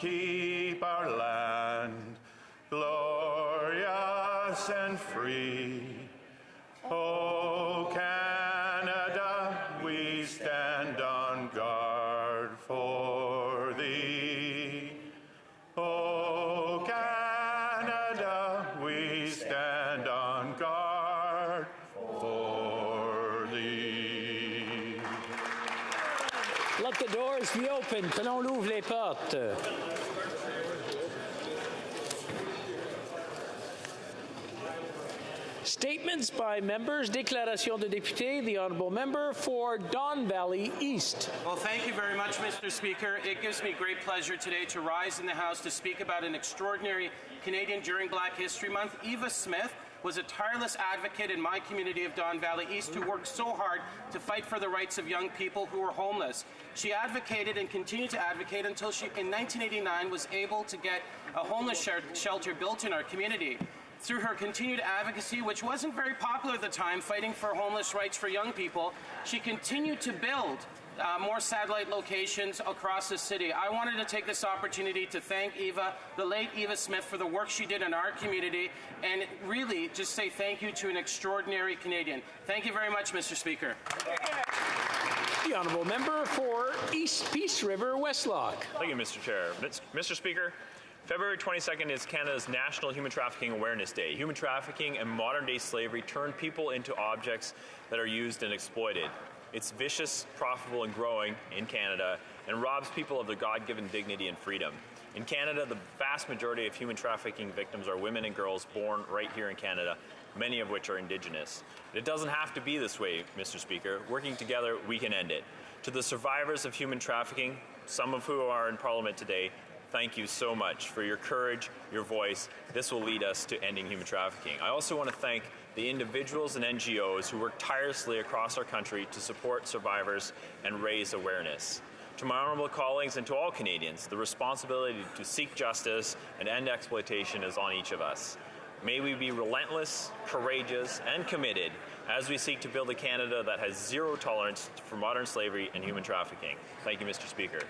Keep our land glorious and free. O Canada, we stand on guard for thee. O Canada, we stand on guard for thee. Let the doors be open. Que l'on ouvre les portes. Statements by members. Déclaration de député. The honourable member for Don Valley East. Well, thank you very much, Mr. Speaker. It gives me great pleasure today to rise in the House to speak about an extraordinary Canadian during Black History Month. Eva Smith was a tireless advocate in my community of Don Valley East who worked so hard to fight for the rights of young people who were homeless. She advocated and continued to advocate until she, in 1989, was able to get a homeless shelter built in our community. Through her continued advocacy, which wasn't very popular at the time, fighting for homeless rights for young people, she continued to build more satellite locations across the city. I wanted to take this opportunity to thank Eva, the late Eva Smith, for the work she did in our community, and really just say thank you to an extraordinary Canadian. Thank you very much, Mr. Speaker. The honourable member for East Peace River, Westlock. Thank you, Mr. Chair. Mr. Speaker, February 22nd is Canada's National Human Trafficking Awareness Day. Human trafficking and modern-day slavery turn people into objects that are used and exploited. It's vicious, profitable, and growing in Canada, and robs people of their God-given dignity and freedom. In Canada, the vast majority of human trafficking victims are women and girls born right here in Canada, many of which are Indigenous. It doesn't have to be this way, Mr. Speaker. Working together, we can end it. To the survivors of human trafficking, some of who are in Parliament today, thank you so much for your courage, your voice. This will lead us to ending human trafficking. I also want to thank the individuals and NGOs who work tirelessly across our country to support survivors and raise awareness. To my honourable colleagues and to all Canadians, the responsibility to seek justice and end exploitation is on each of us. May we be relentless, courageous, and committed as we seek to build a Canada that has zero tolerance for modern slavery and human trafficking. Thank you, Mr. Speaker.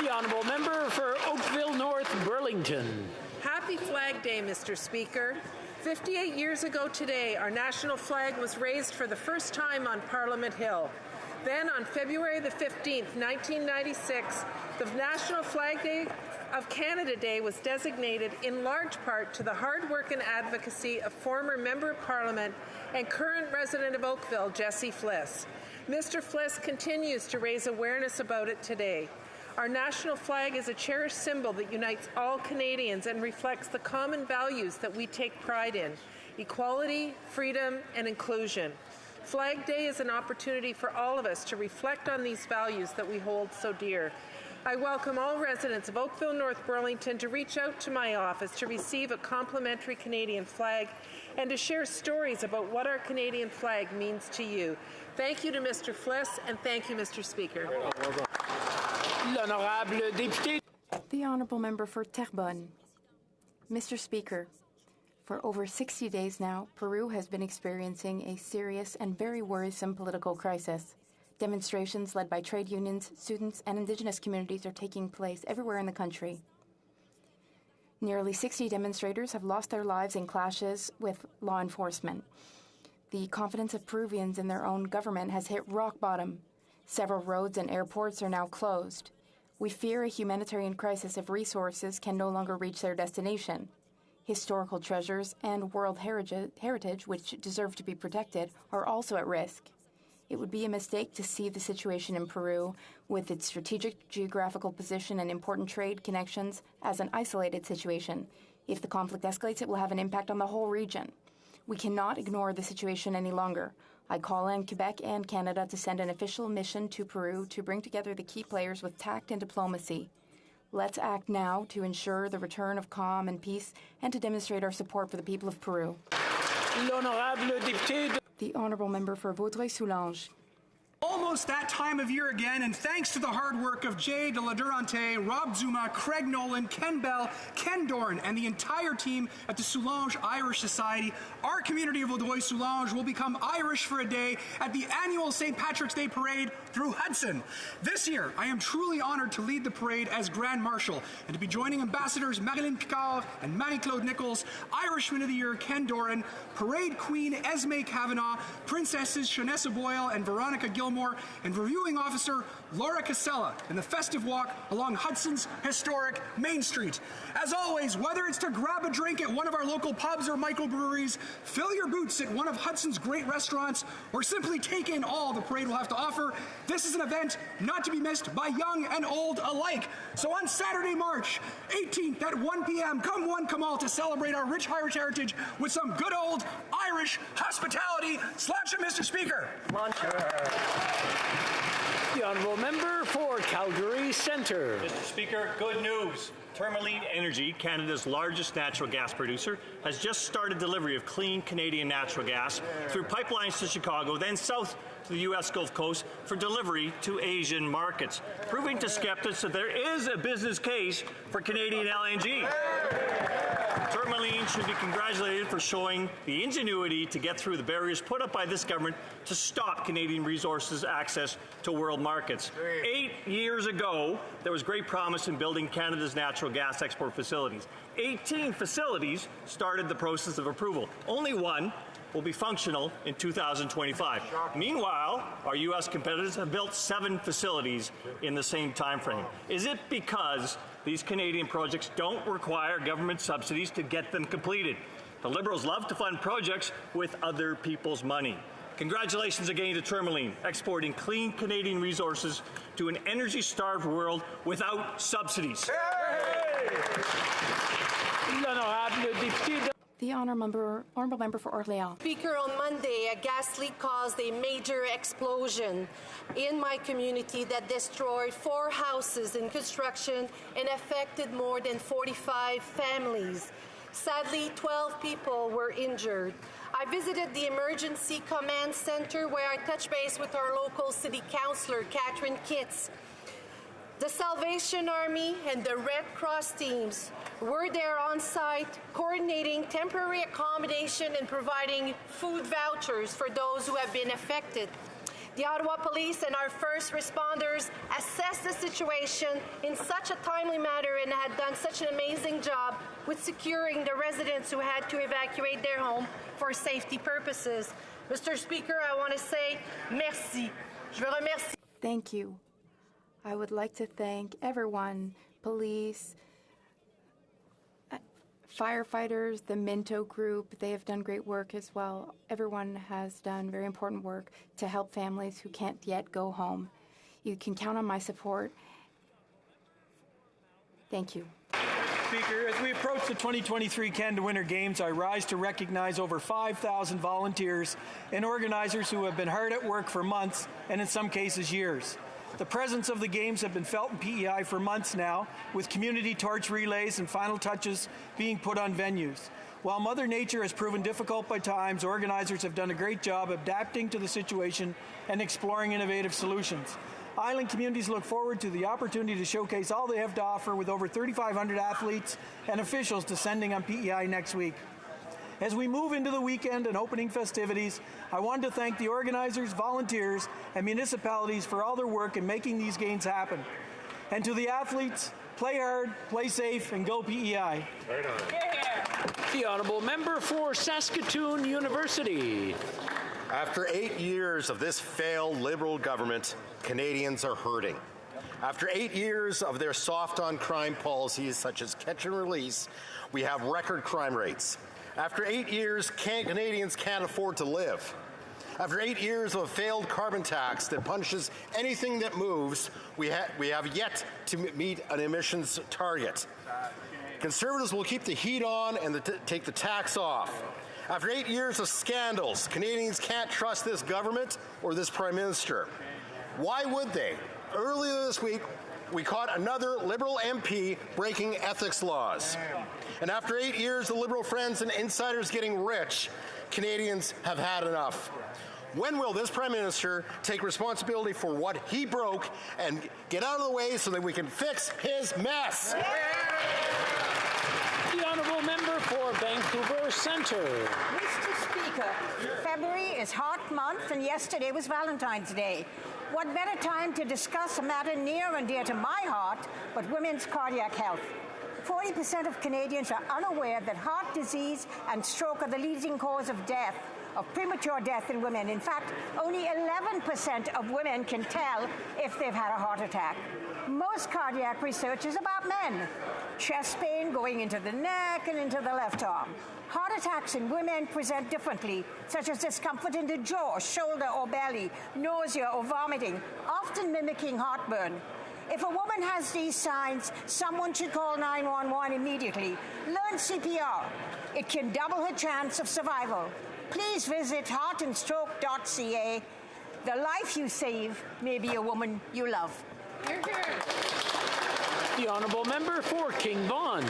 The honourable member for Oakville North, Burlington. Happy Flag Day, Mr. Speaker. 58 years ago today, our national flag was raised for the first time on Parliament Hill. Then, on February the 15th, 1996, the National Flag Day of Canada Day was designated in large part to the hard work and advocacy of former Member of Parliament and current resident of Oakville, Jesse Fliss. Mr. Fliss continues to raise awareness about it today. Our national flag is a cherished symbol that unites all Canadians and reflects the common values that we take pride in: equality, freedom, and inclusion. Flag Day is an opportunity for all of us to reflect on these values that we hold so dear. I welcome all residents of Oakville North Burlington to reach out to my office to receive a complimentary Canadian flag and to share stories about what our Canadian flag means to you. Thank you to Mr. Fliss, and thank you, Mr. Speaker. L'honorable député. The honourable member for Terrebonne. Mr. Speaker, for over 60 days now, Peru has been experiencing a serious and very worrisome political crisis. Demonstrations led by trade unions, students, and Indigenous communities are taking place everywhere in the country. Nearly 60 demonstrators have lost their lives in clashes with law enforcement. The confidence of Peruvians in their own government has hit rock bottom. Several roads and airports are now closed. We fear a humanitarian crisis if resources can no longer reach their destination. Historical treasures and world heritage, which deserve to be protected, are also at risk. It would be a mistake to see the situation in Peru, with its strategic geographical position and important trade connections, as an isolated situation. If the conflict escalates, it will have an impact on the whole region. We cannot ignore the situation any longer. I call on Quebec and Canada to send an official mission to Peru to bring together the key players with tact and diplomacy. Let's act now to ensure the return of calm and peace and to demonstrate our support for the people of Peru. L'honorable député. The honourable member for Vaudreuil-Soulanges. Almost that time of year again, and thanks to the hard work of Jay de la Durante, Rob Zuma, Craig Nolan, Ken Bell, Ken Doran, and the entire team at the Soulange Irish Society, our community of Vaudreuil-Soulange will become Irish for a day at the annual St. Patrick's Day Parade through Hudson. This year, I am truly honored to lead the parade as Grand Marshal and to be joining Ambassadors Marilyn Picard and Marie-Claude Nichols, Irishman of the Year Ken Doran, Parade Queen Esme Kavanagh, Princesses Shanessa Boyle and Veronica Gilmore, and Reviewing Officer Laura Casella in the festive walk along Hudson's historic Main Street. As always, whether it's to grab a drink at one of our local pubs or microbreweries, fill your boots at one of Hudson's great restaurants, or simply take in all the parade will have to offer, this is an event not to be missed by young and old alike. So on Saturday, March 18th at 1 p.m., come one, come all to celebrate our rich Irish heritage with some good old Irish hospitality. Sláinte, Mr. Speaker. The Honourable Member for Calgary Centre. Mr. Speaker, good news. Tourmaline Energy, Canada's largest natural gas producer, has just started delivery of clean Canadian natural gas through pipelines to Chicago, then south to the U.S. Gulf Coast for delivery to Asian markets, proving to skeptics that there is a business case for Canadian LNG. Tourmaline should be congratulated for showing the ingenuity to get through the barriers put up by this government to stop Canadian resources access to world markets. 8 years ago, there was great promise in building Canada's natural gas export facilities. 18 facilities started the process of approval. Only one will be functional in 2025. Meanwhile, our U.S. competitors have built 7 facilities in the same time frame. Is it because these Canadian projects don't require government subsidies to get them completed? The Liberals love to fund projects with other people's money. Congratulations again to Tourmaline, exporting clean Canadian resources to an energy-starved world without subsidies. The Honourable Member for Orléans. Speaker, on Monday, a gas leak caused a major explosion in my community that destroyed 4 houses in construction and affected more than 45 families. Sadly, 12 people were injured. I visited the Emergency Command Center where I touched base with our local city councillor, Catherine Kitts. The Salvation Army and the Red Cross teams were there on site, coordinating temporary accommodation and providing food vouchers for those who have been affected. The Ottawa Police and our first responders assessed the situation in such a timely manner and had done such an amazing job with securing the residents who had to evacuate their home for safety purposes. Mr. Speaker, I want to say merci. Je veux remercier. Thank you. I would like to thank everyone, police, firefighters, the Minto group. They have done great work as well. Everyone has done very important work to help families who can't yet go home. You can count on my support. Thank you. Speaker, as we approach the 2023 Canada Winter Games, I rise to recognize over 5,000 volunteers and organizers who have been hard at work for months and in some cases years. The presence of the Games have been felt in PEI for months now, with community torch relays and final touches being put on venues. While Mother Nature has proven difficult by times, organizers have done a great job adapting to the situation and exploring innovative solutions. Island communities look forward to the opportunity to showcase all they have to offer with over 3,500 athletes and officials descending on PEI next week. As we move into the weekend and opening festivities, I want to thank the organizers, volunteers, and municipalities for all their work in making these games happen. And to the athletes, play hard, play safe, and go PEI. Right on. The Honourable Member for Saskatoon University. After 8 years of this failed Liberal government, Canadians are hurting. After 8 years of their soft-on-crime policies, such as catch and release, we have record crime rates. After 8 years, Canadians can't afford to live. After 8 years of a failed carbon tax that punishes anything that moves, we have yet to meet an emissions target. Conservatives will keep the heat on and take the tax off. After 8 years of scandals, Canadians can't trust this government or this Prime Minister. Why would they? Earlier this week, we caught another Liberal MP breaking ethics laws. And after 8 years of Liberal friends and insiders getting rich, Canadians have had enough. When will this Prime Minister take responsibility for what he broke and get out of the way so that we can fix his mess? The honourable member for Vancouver Centre. Mr. Speaker, February is Heart Month and yesterday was Valentine's Day. What better time to discuss a matter near and dear to my heart but women's cardiac health? 40% of Canadians are unaware that heart disease and stroke are the leading cause of death, of premature death in women. In fact, only 11% of women can tell if they've had a heart attack. Most cardiac research is about men. Chest pain going into the neck and into the left arm. Heart attacks in women present differently, such as discomfort in the jaw, shoulder or belly, nausea or vomiting, often mimicking heartburn. If a woman has these signs, someone should call 911 immediately. Learn CPR. It can double her chance of survival. Please visit heartandstroke.ca. The life you save may be a woman you love. Hear, hear. The honourable member for King Vaughan.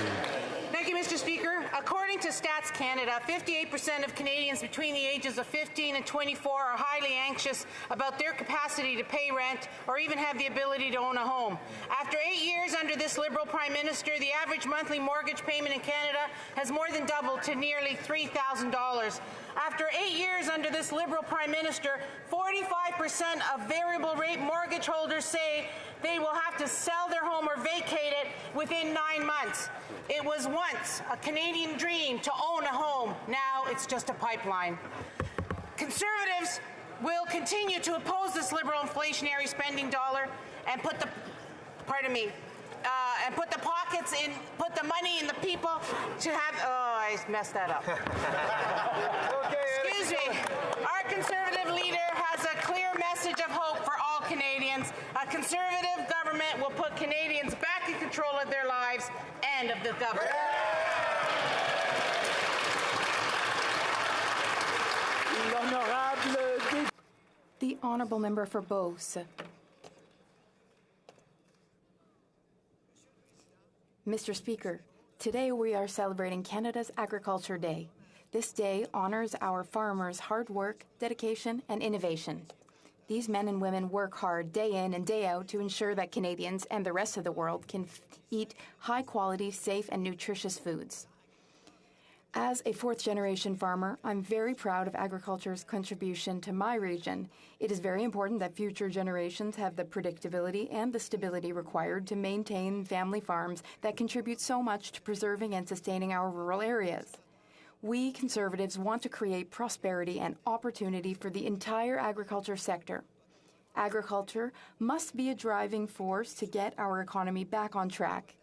Thank you, Mr. Speaker. According to Stats Canada, 58% of Canadians between the ages of 15 and 24 are highly anxious about their capacity to pay rent or even have the ability to own a home. After 8 years under this Liberal Prime Minister, the average monthly mortgage payment in Canada has more than doubled to nearly $3,000. After 8 years under this Liberal Prime Minister, 45% of variable rate mortgage holders say they will have to sell their home or vacate it within 9 months. It was once a Canadian dream to own a home. Now it's just a pipeline. Conservatives will continue to oppose this Liberal inflationary spending dollar and put the money in the people to have. Oh, I messed that up. Excuse me. Our Conservative leader has a clear message of hope for all Canadians. A Conservative government will put Canadians back in control of their lives and of the government. The honourable member for Beauce. Mr. Speaker, today we are celebrating Canada's Agriculture Day. This day honors our farmers' hard work, dedication, and innovation. These men and women work hard day in and day out to ensure that Canadians and the rest of the world can eat high-quality, safe, and nutritious foods. As a fourth-generation farmer, I'm very proud of agriculture's contribution to my region. It is very important that future generations have the predictability and the stability required to maintain family farms that contribute so much to preserving and sustaining our rural areas. We Conservatives want to create prosperity and opportunity for the entire agriculture sector. Agriculture must be a driving force to get our economy back on track.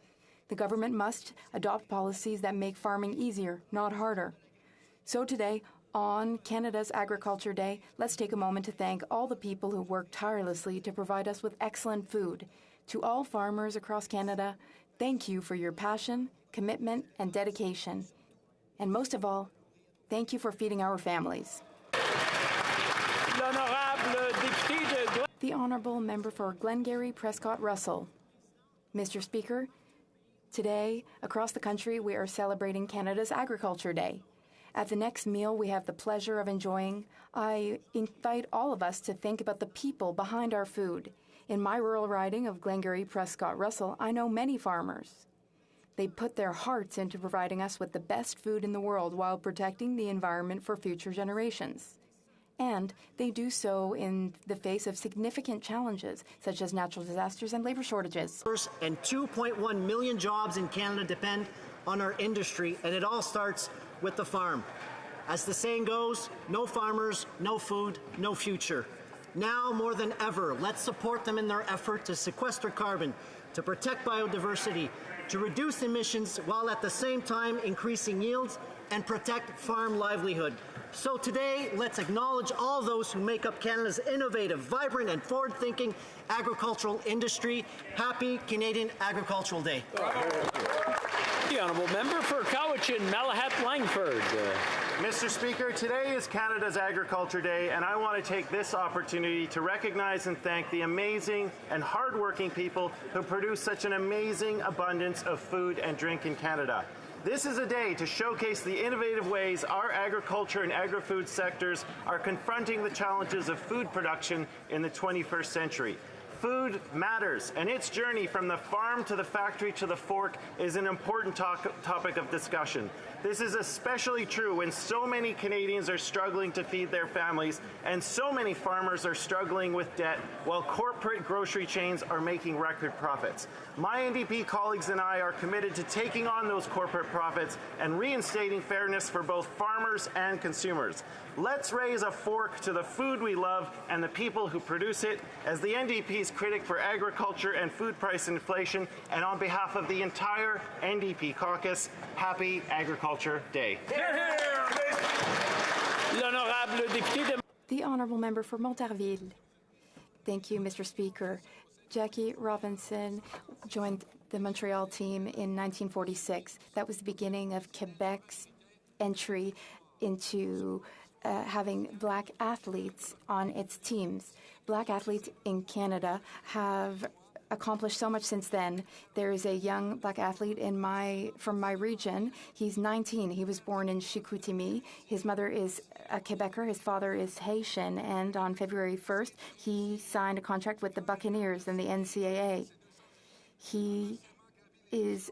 The government must adopt policies that make farming easier, not harder. So today, on Canada's Agriculture Day, let's take a moment to thank all the people who work tirelessly to provide us with excellent food. To all farmers across Canada, thank you for your passion, commitment, and dedication. And most of all, thank you for feeding our families. The Honourable Member for Glengarry Prescott Russell. Mr. Speaker, today, across the country, we are celebrating Canada's Agriculture Day. At the next meal we have the pleasure of enjoying, I invite all of us to think about the people behind our food. In my rural riding of Glengarry Prescott Russell, I know many farmers. They put their hearts into providing us with the best food in the world while protecting the environment for future generations. And they do so in the face of significant challenges, such as natural disasters and labor shortages. And 2.1 million jobs in Canada depend on our industry, and it all starts with the farm. As the saying goes, no farmers, no food, no future. Now more than ever, let's support them in their effort to sequester carbon, to protect biodiversity, to reduce emissions while at the same time increasing yields and protect farm livelihood. So today, let's acknowledge all those who make up Canada's innovative, vibrant, and forward-thinking agricultural industry. Happy Canadian Agricultural Day. The honourable member for Cowichan, Malahat Langford. Mr. Speaker, today is Canada's Agriculture Day, and I want to take this opportunity to recognize and thank the amazing and hardworking people who produce such an amazing abundance of food and drink in Canada. This is a day to showcase the innovative ways our agriculture and agri-food sectors are confronting the challenges of food production in the 21st century. Food matters, and its journey from the farm to the factory to the fork is an important topic of discussion. This is especially true when so many Canadians are struggling to feed their families and so many farmers are struggling with debt while corporate grocery chains are making record profits. My NDP colleagues and I are committed to taking on those corporate profits and reinstating fairness for both farmers and consumers. Let's raise a fork to the food we love and the people who produce it. As the NDP's critic for agriculture and food price inflation, and on behalf of the entire NDP caucus, happy Agriculture Day. The Honourable Member for Montarville. Thank you, Mr. Speaker. Jackie Robinson joined the Montreal team in 1946. That was the beginning of Quebec's entry into having black athletes on its teams. Black athletes in Canada have accomplished so much since then. There is a young black athlete from my region. He's 19. He was born in Chicoutimi. His mother is a Quebecer. His father is Haitian. And on February 1st, he signed a contract with the Buccaneers and the NCAA. He is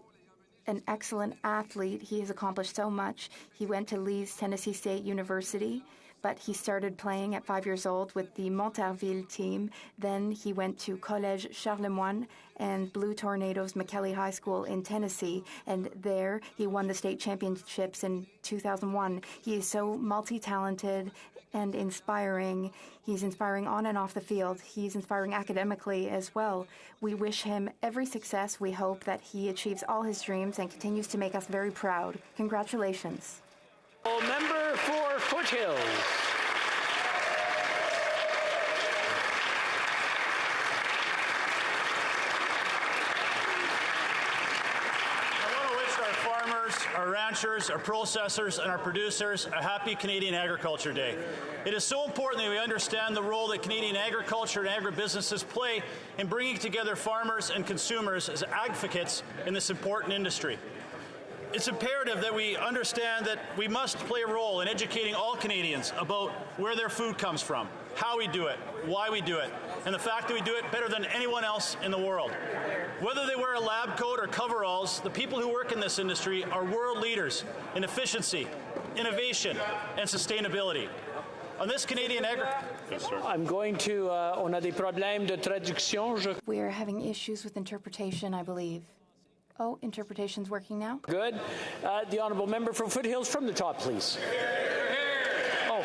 an excellent athlete. He has accomplished so much. He went to Lee's Tennessee State University, but he started playing at 5 years old with the Montarville team. Then he went to Collège Charlemagne and Blue Tornadoes McKelly High School in Tennessee, and there he won the state championships in 2001. He is so multi-talented and inspiring. He's inspiring on and off the field. He's inspiring academically as well. We wish him every success. We hope that he achieves all his dreams and continues to make us very proud. Congratulations. Member for Foothills. Our ranchers, our processors, and our producers a happy Canadian Agriculture Day. It is so important that we understand the role that Canadian agriculture and agribusinesses play in bringing together farmers and consumers as advocates in this important industry. It's imperative that we understand that we must play a role in educating all Canadians about where their food comes from, how we do it, why we do it, and the fact that we do it better than anyone else in the world. Whether they wear a lab coat or coveralls, the people who work in this industry are world leaders in efficiency, innovation, and sustainability. On this Canadian I'm going to. On a des problèmes de traduction. We are having issues with interpretation, I believe. Oh, interpretation's working now? Good. The Honourable Member for Foothills from the top, please. Oh.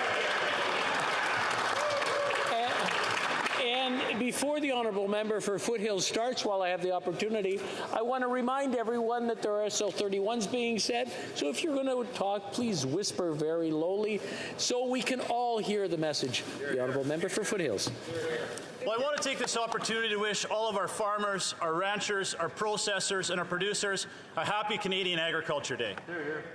And before the Honourable Member for Foothills starts, while I have the opportunity, I want to remind everyone that there are still 31s being said. So if you're going to talk, please whisper very lowly so we can all hear the message. The Honourable Member for Foothills. Well, I want to take this opportunity to wish all of our farmers, our ranchers, our processors, and our producers a happy Canadian Agriculture Day.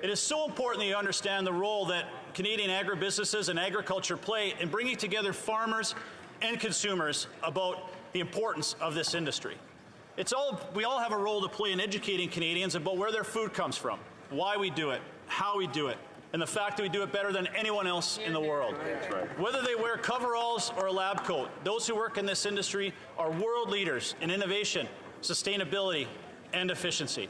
It is so important that you understand the role that Canadian agribusinesses and agriculture play in bringing together farmers and consumers about the importance of this industry. We all have a role to play in educating Canadians about where their food comes from, why we do it, how we do it, and the fact that we do it better than anyone else in the world. Whether they wear coveralls or a lab coat, those who work in this industry are world leaders in innovation, sustainability, and efficiency.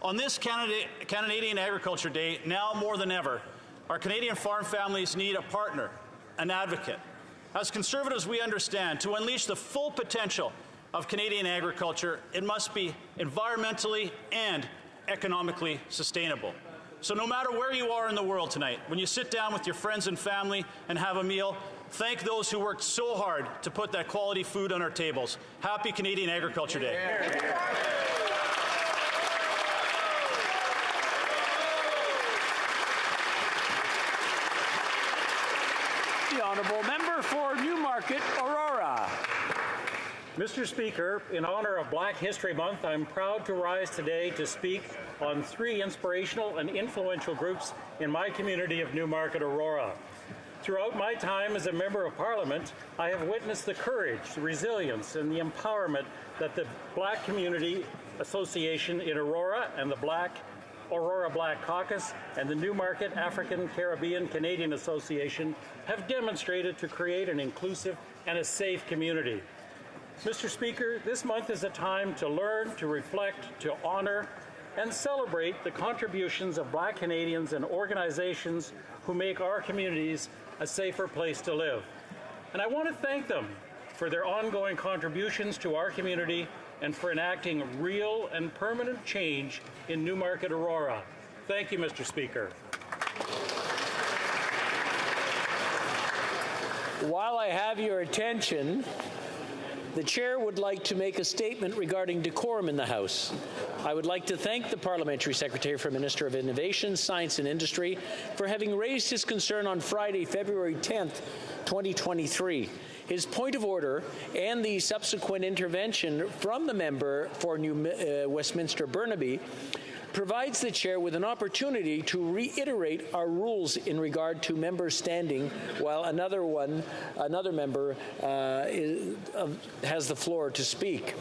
On this Canadian Agriculture Day, now more than ever, our Canadian farm families need a partner, an advocate. As Conservatives, we understand to unleash the full potential of Canadian agriculture, it must be environmentally and economically sustainable. So no matter where you are in the world tonight, when you sit down with your friends and family and have a meal, thank those who worked so hard to put that quality food on our tables. Happy Canadian Agriculture Day. The Honourable Member for Newmarket, Aurora. Mr. Speaker, in honor of Black History Month, I'm proud to rise today to speak on 3 inspirational and influential groups in my community of Newmarket, Aurora. Throughout my time as a Member of Parliament, I have witnessed the courage, the resilience, and the empowerment that the Black Community Association in Aurora and the Black Aurora Black Caucus and the Newmarket African Caribbean Canadian Association have demonstrated to create an inclusive and a safe community. Mr. Speaker, this month is a time to learn, to reflect, to honor, and celebrate the contributions of Black Canadians and organizations who make our communities a safer place to live. And I want to thank them for their ongoing contributions to our community and for enacting real and permanent change in Newmarket, Aurora. Thank you, Mr. Speaker. While I have your attention, the Chair would like to make a statement regarding decorum in the House. I would like to thank the Parliamentary Secretary for Minister of Innovation, Science and Industry for having raised his concern on Friday, February 10th, 2023. His point of order and the subsequent intervention from the member for New Westminster Burnaby provides the Chair with an opportunity to reiterate our rules in regard to members standing while another member has the floor to speak.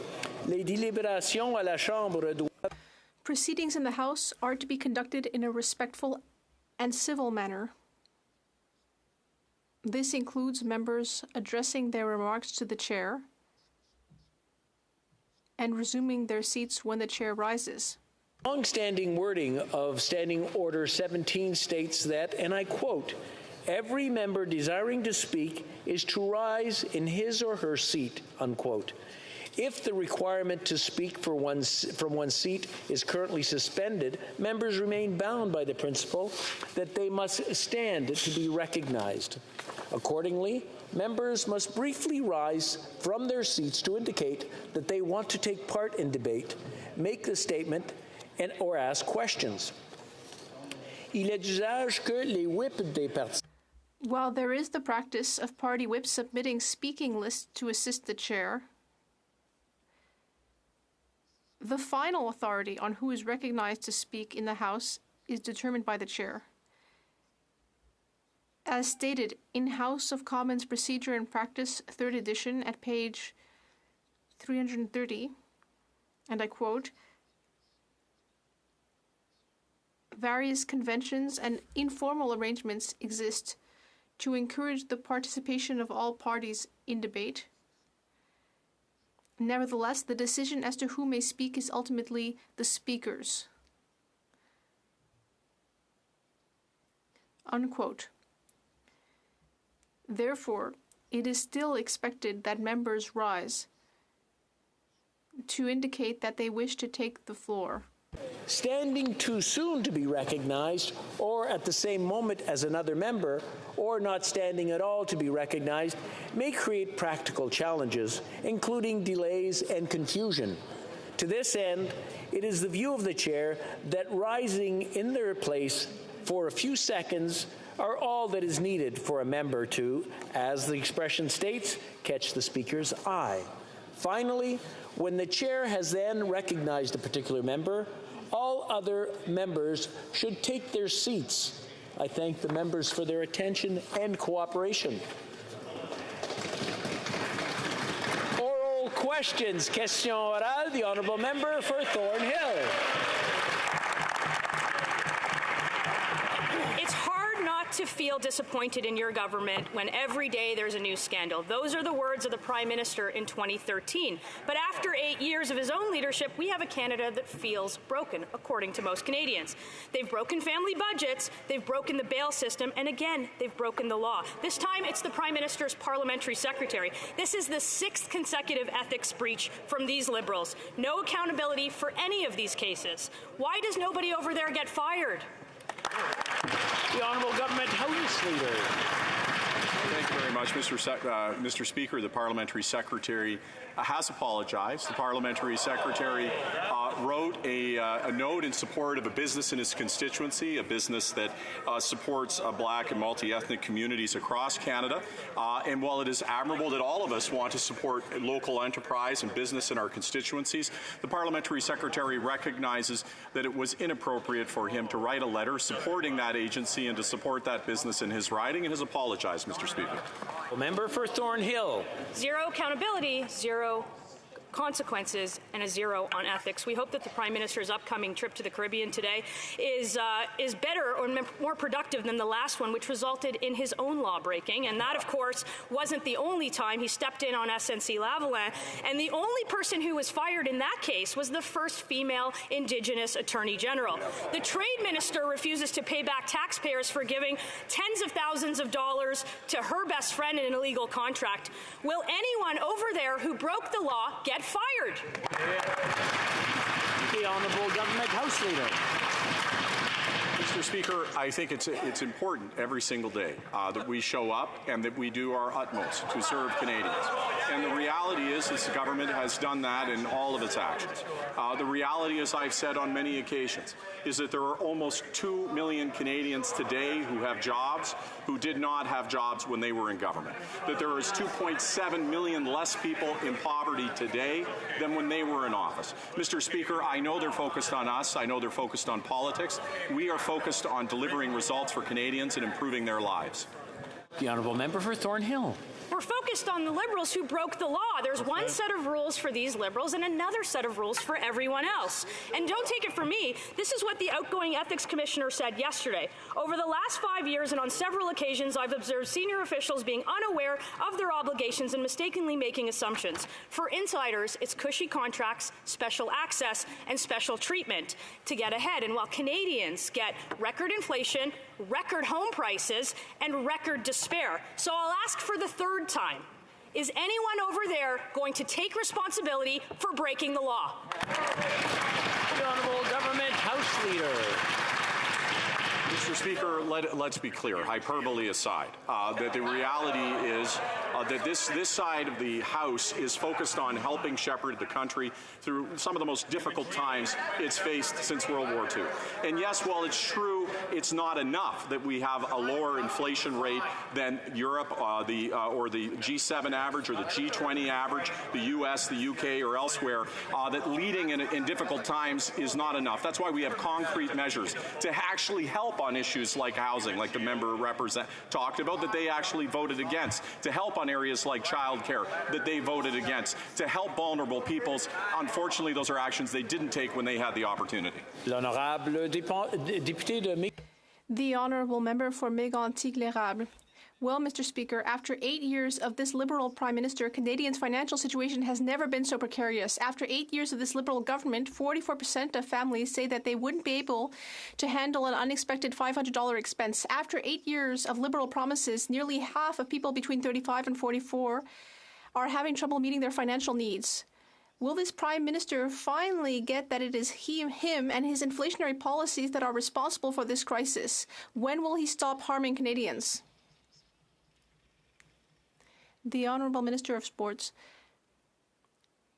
Les délibérations à la Chambre doivent... Proceedings in the House are to be conducted in a respectful and civil manner. This includes members addressing their remarks to the Chair and resuming their seats when the Chair rises. Long-standing wording of Standing Order 17 states that, and I quote, "Every member desiring to speak is to rise in his or her seat," unquote. If the requirement to speak from one's seat is currently suspended, members remain bound by the principle that they must stand to be recognized. Accordingly, members must briefly rise from their seats to indicate that they want to take part in debate, make the statement, or ask questions. Il est d'usage que les whips des partis. While there is the practice of party whips submitting speaking lists to assist the Chair, the final authority on who is recognized to speak in the House is determined by the Chair. As stated in House of Commons Procedure and Practice, 3rd edition, at page 330, and I quote, "Various conventions and informal arrangements exist to encourage the participation of all parties in debate. Nevertheless, the decision as to who may speak is ultimately the Speaker's." Unquote. Therefore, it is still expected that members rise to indicate that they wish to take the floor. Standing too soon to be recognized, or at the same moment as another member, or not standing at all to be recognized, may create practical challenges, including delays and confusion. To this end, it is the view of the Chair that rising in their place for a few seconds are all that is needed for a member to, as the expression states, catch the Speaker's eye. Finally, when the Chair has then recognized a particular member, all other members should take their seats. I thank the members for their attention and cooperation. Oral questions. Question orale, the Honourable Member for Thornhill. It's hard not to feel disappointed in your government when every day there's a new scandal. Those are the words of the Prime Minister in 2013. But after 8 years of his own leadership, we have a Canada that feels broken, according to most Canadians. They've broken family budgets, they've broken the bail system, and again, they've broken the law. This time, it's the Prime Minister's parliamentary secretary. This is the 6th consecutive ethics breach from these Liberals. No accountability for any of these cases. Why does nobody over there get fired? The Honourable Government House Leader. Thank you very much, Mr. Speaker. The Parliamentary Secretary has apologized. The Parliamentary Secretary wrote a note in support of a business in his constituency, a business that supports Black and multi-ethnic communities across Canada. And while it is admirable that all of us want to support local enterprise and business in our constituencies, the Parliamentary Secretary recognizes that it was inappropriate for him to write a letter supporting that agency and to support that business in his riding, and has apologized, Mr. Speaker. Member for Thornhill. Zero accountability, zero consequences, and a 0 on ethics. We hope that the Prime Minister's upcoming trip to the Caribbean today is better or more productive than the last one, which resulted in his own law breaking. And that, of course, wasn't the only time he stepped in on SNC-Lavalin. And the only person who was fired in that case was the first female Indigenous Attorney General. The Trade Minister refuses to pay back taxpayers for giving tens of thousands of dollars to her best friend in an illegal contract. Will anyone over there who broke the law get fired? The Honourable Government House Leader. Mr. Speaker, I think it's important every single day that we show up and that we do our utmost to serve Canadians. And the reality is this government has done that in all of its actions. The reality, as I've said on many occasions, is that there are almost 2 million Canadians today who have jobs who did not have jobs when they were in government. That there is 2.7 million less people in poverty today than when they were in office. Mr. Speaker, I know they're focused on us. I know they're focused on politics. We are focused on delivering results for Canadians and improving their lives. The Honourable Member for Thornhill. We're focused on the Liberals who broke the law. There's one set of rules for these Liberals and another set of rules for everyone else. And don't take it from me, this is what the outgoing Ethics Commissioner said yesterday. Over the last 5 years and on several occasions, I've observed senior officials being unaware of their obligations and mistakenly making assumptions. For insiders, it's cushy contracts, special access, and special treatment to get ahead. And while Canadians get record inflation, record home prices, and record despair. So I'll ask for the third time. Is anyone over there going to take responsibility for breaking the law? The Honourable Government House Leader. Mr. Speaker, let's be clear, hyperbole aside, that the reality is that this side of the House is focused on helping shepherd the country through some of the most difficult times it's faced since World War II. And yes, while it's true it's not enough that we have a lower inflation rate than Europe or the G7 average or the G20 average, the US, the UK, or elsewhere, that leading in difficult times is not enough. That's why we have concrete measures to actually help on issues like housing, like the member talked about, that they actually voted against, to help on areas like childcare that they voted against, to help vulnerable peoples. Unfortunately, those are actions they didn't take when they had the opportunity. L'honorable député de The Honourable Member for Mégantic-l'Érable. Well, Mr. Speaker, after 8 years of this Liberal Prime Minister, Canadians' financial situation has never been so precarious. After 8 years of this Liberal government, 44% of families say that they wouldn't be able to handle an unexpected $500 expense. After 8 years of Liberal promises, nearly half of people between 35 and 44 are having trouble meeting their financial needs. Will this Prime Minister finally get that it is him and his inflationary policies that are responsible for this crisis? When will he stop harming Canadians? The Honourable Minister of Sports.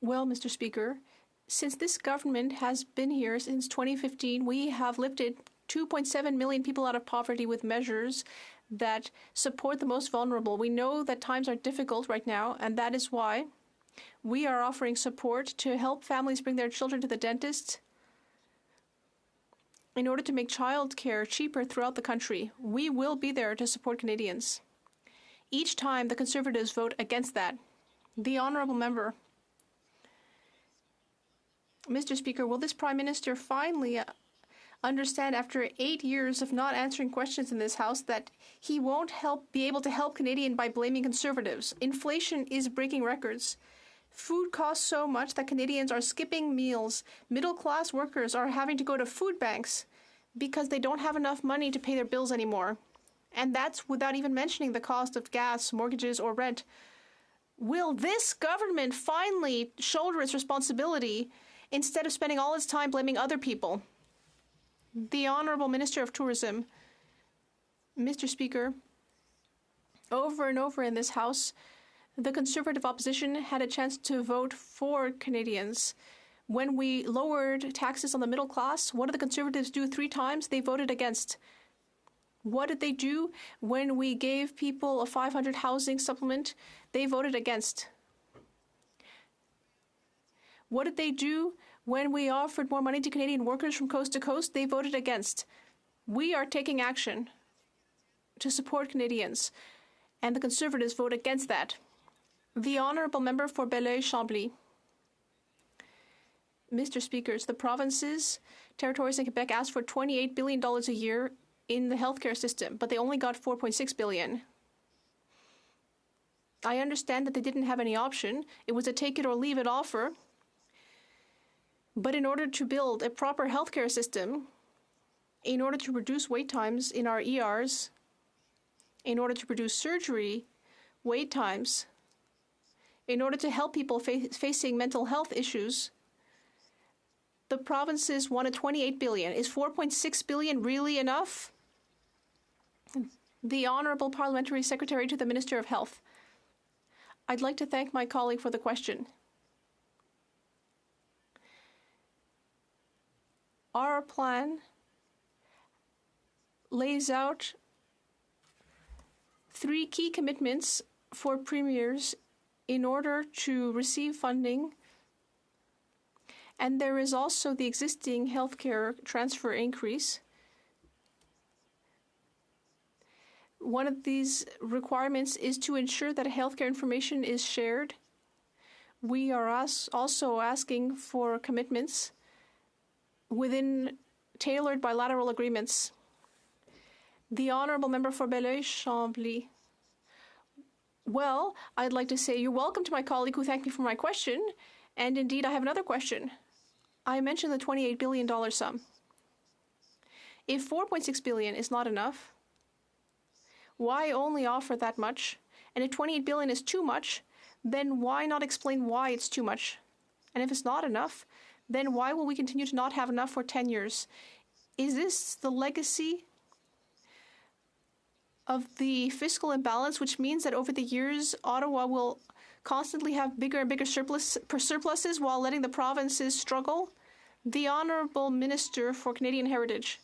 Well, Mr. Speaker, since this government has been here since 2015, we have lifted 2.7 million people out of poverty with measures that support the most vulnerable. We know that times are difficult right now, and that is why we are offering support to help families bring their children to the dentist in order to make childcare cheaper throughout the country. We will be there to support Canadians. Each time the Conservatives vote against that. The Honourable Member. Mr. Speaker, will this Prime Minister finally understand after 8 years of not answering questions in this House that he won't be able to help Canadians by blaming Conservatives? Inflation is breaking records. Food costs so much that Canadians are skipping meals. Middle-class workers are having to go to food banks because they don't have enough money to pay their bills anymore. And that's without even mentioning the cost of gas, mortgages, or rent. Will this government finally shoulder its responsibility instead of spending all its time blaming other people? The Honourable Minister of Tourism. Mr. Speaker, over and over in this House, the Conservative opposition had a chance to vote for Canadians. When we lowered taxes on the middle class, what did the Conservatives do 3 times? They voted against. What did they do when we gave people a $500 housing supplement? They voted against. What did they do when we offered more money to Canadian workers from coast to coast? They voted against. We are taking action to support Canadians, and the Conservatives vote against that. The Honourable Member for Belleuil-Chambly. Mr. Speakers, the provinces, territories, and Quebec asked for $28 billion a year in the healthcare system, but they only got $4.6 billion. I understand that they didn't have any option. It was a take-it-or-leave-it offer. But in order to build a proper healthcare system, in order to reduce wait times in our ERs, in order to reduce surgery wait times, in order to help people facing mental health issues, the provinces wanted $28 billion. Is $4.6 billion really enough? The Honourable Parliamentary Secretary to the Minister of Health. I'd like to thank my colleague for the question. Our plan lays out 3 key commitments for premiers in order to receive funding, and there is also the existing healthcare transfer increase. One of these requirements is to ensure that healthcare information is shared. We are also asking for commitments within tailored bilateral agreements. The Honourable Member for Belleuil-Chambly. Well, I'd like to say you're welcome to my colleague who thanked me for my question, and indeed I have another question. I mentioned the $28 billion sum. If $4.6 billion is not enough, why only offer that much? And if $28 billion is too much, then why not explain why it's too much? And if it's not enough, then why will we continue to not have enough for 10 years? Is this the legacy of the fiscal imbalance, which means that over the years, Ottawa will constantly have bigger and bigger surpluses while letting the provinces struggle? The Honourable Minister for Canadian Heritage.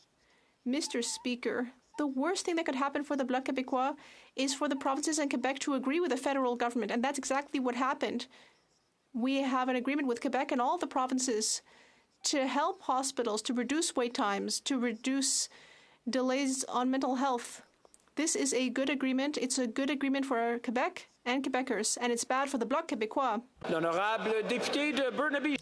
Mr. Speaker, the worst thing that could happen for the Bloc Québécois is for the provinces and Quebec to agree with the federal government, and that's exactly what happened. We have an agreement with Quebec and all the provinces to help hospitals, to reduce wait times, to reduce delays on mental health. This is a good agreement. It's a good agreement for Quebec and Quebecers, and it's bad for the Bloc Québécois. L'honorable député de Burnaby.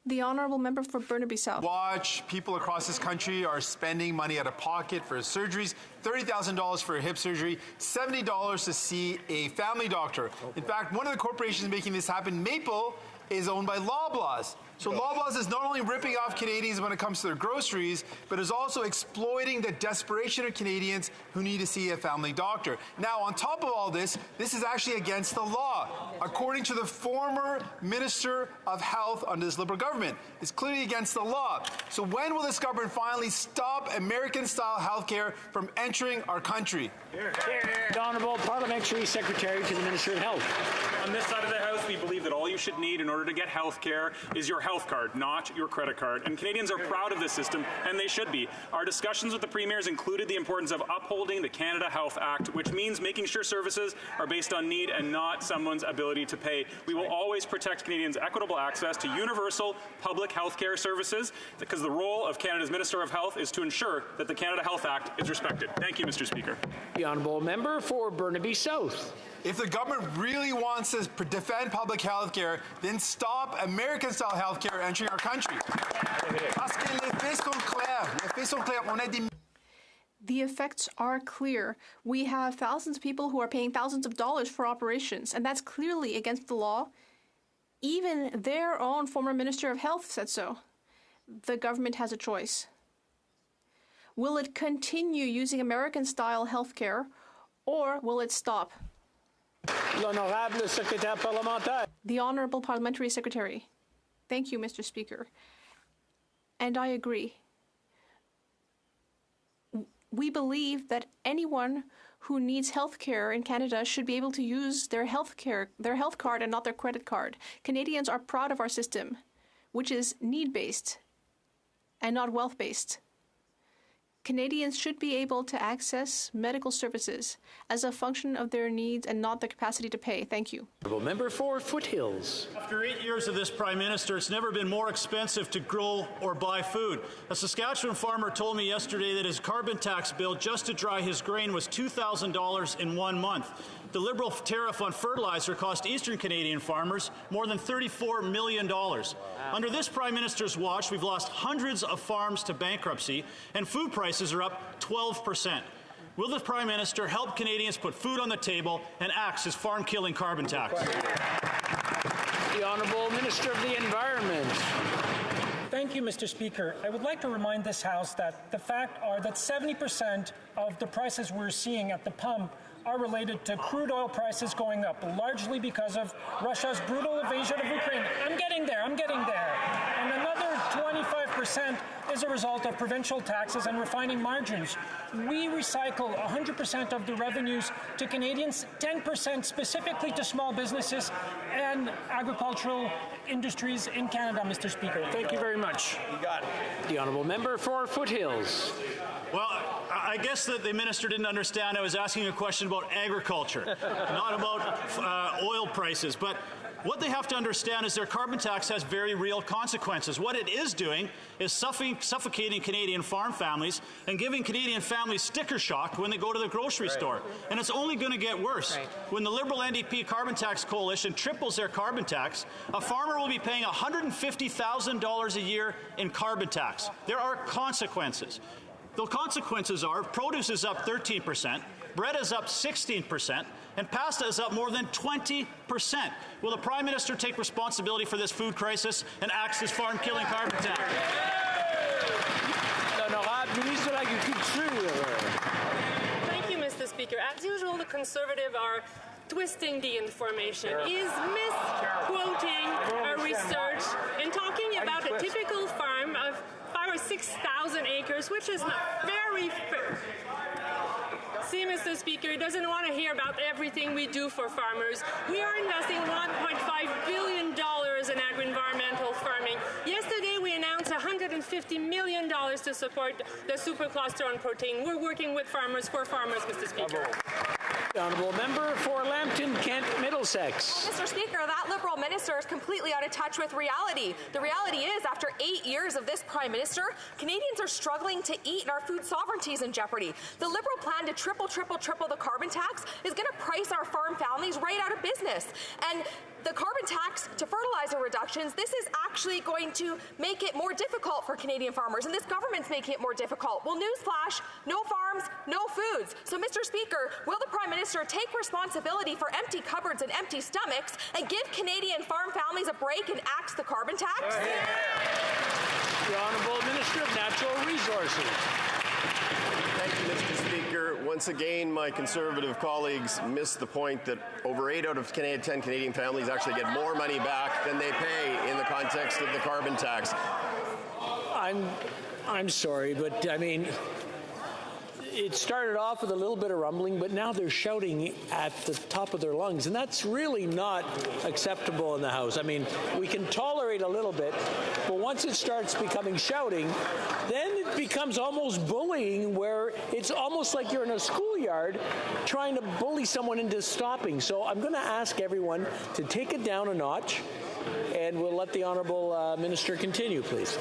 The Honourable Member for Burnaby South. Watch people across this country are spending money out of pocket for surgeries, $30,000 for a hip surgery, $70 to see a family doctor. In fact, one of the corporations making this happen, Maple, is owned by Loblaws. So Loblaws is not only ripping off Canadians when it comes to their groceries, but is also exploiting the desperation of Canadians who need to see a family doctor. Now, on top of all this is actually against the law. According to the former Minister of Health under this Liberal government, it's clearly against the law. So when will this government finally stop American-style healthcare from entering our country? The Honourable Parliamentary Secretary to the Minister of Health. On this side of the House, we believe that all you should need in order to get health care is your health card, not your credit card. And Canadians are proud of this system, and they should be. Our discussions with the premiers included the importance of upholding the Canada Health Act, which means making sure services are based on need and not someone's ability to pay. We will always protect Canadians' equitable access to universal public health care services, because the role of Canada's Minister of Health is to ensure that the Canada Health Act is respected. Thank you, Mr. Speaker. The Honourable Member for Burnaby South. If the government really wants to defend public health care, then stop American-style health care entering our country. The effects are clear. We have thousands of people who are paying thousands of dollars for operations, and that's clearly against the law. Even their own former Minister of Health said so. The government has a choice. Will it continue using American-style health care, or will it stop? L'honorable secrétaire parlementaire. The Honourable Parliamentary Secretary. Thank you, Mr. Speaker. And I agree. We believe that anyone who needs health care in Canada should be able to use their health card and not their credit card. Canadians are proud of our system, which is need-based and not wealth-based. Canadians should be able to access medical services as a function of their needs and not their capacity to pay. Thank you. Member for Foothills. After 8 years of this Prime Minister, it's never been more expensive to grow or buy food. A Saskatchewan farmer told me yesterday that his carbon tax bill just to dry his grain was $2,000 in 1 month. The Liberal tariff on fertilizer cost Eastern Canadian farmers more than $34 million. Under this Prime Minister's watch, we've lost hundreds of farms to bankruptcy, and food prices are up 12%. Will the Prime Minister help Canadians put food on the table and axe his farm-killing carbon tax? The Honourable Minister of the Environment. Thank you, Mr. Speaker. I would like to remind this House that the fact are that 70% of the prices we're seeing at the pump are related to crude oil prices going up, largely because of Russia's brutal invasion of Ukraine. I'm getting there. And another 25% is a result of provincial taxes and refining margins. We recycle 100% of the revenues to Canadians, 10% specifically to small businesses and agricultural industries in Canada, Mr. Speaker. Thank you very much. You got it. The Honourable Member for Foothills. Well, I guess that the minister didn't understand I was asking a question about agriculture, not about oil prices. But what they have to understand is their carbon tax has very real consequences. What it is doing is suffocating Canadian farm families and giving Canadian families sticker shock when they go to the grocery store. And it's only going to get worse. When the Liberal NDP Carbon Tax Coalition triples their carbon tax, a farmer will be paying $150,000 a year in carbon tax. There are consequences. The consequences are produce is up 13%, bread is up 16%, and pasta is up more than 20%. Will the Prime Minister take responsibility for this food crisis and axe this farm-killing carbon tax? Thank you, Mr. Speaker. As usual, the Conservative are twisting the information. Is misquoting our research and talking about a typical farm of 5,000 or 6,000 acres, which is not very fair. See, Mr. Speaker, he doesn't want to hear about everything we do for farmers. We are investing $1.5 billion in agro-environmental farming. Yesterday, we announced $150 million to support the supercluster on protein. We're working with farmers for farmers, Mr. Speaker. The Honourable Member for Lambton, Kent, Middlesex. Mr. Speaker, that Liberal minister is completely out of touch with reality. The reality is, after 8 years of this Prime Minister, Canadians are struggling to eat and our food sovereignty is in jeopardy. The Liberal plan to triple the carbon tax is going to price our farm families right out of business. And the carbon tax to fertilizer reductions, this is actually going to make it more difficult for Canadian farmers, and this government's making it more difficult. Well, newsflash, no farms, no foods. So, Mr. Speaker, will the Prime Minister take responsibility for empty cupboards and empty stomachs and give Canadian farm families a break and axe the carbon tax? The Honourable Minister of Natural Resources. Thank you, Mr. Speaker. Once again, my Conservative colleagues missed the point that over 8 out of 10 Canadian families actually get more money back than they pay in the context of the carbon tax. I'm sorry, but I mean, it started off with a little bit of rumbling, but now they're shouting at the top of their lungs, and that's really not acceptable in the House. I mean, we can tolerate a little bit, but once it starts becoming shouting, then it becomes almost bullying, where it's almost like you're in a schoolyard trying to bully someone into stopping. So I'm going to ask everyone to take it down a notch, and we'll let the Honourable Minister continue, please.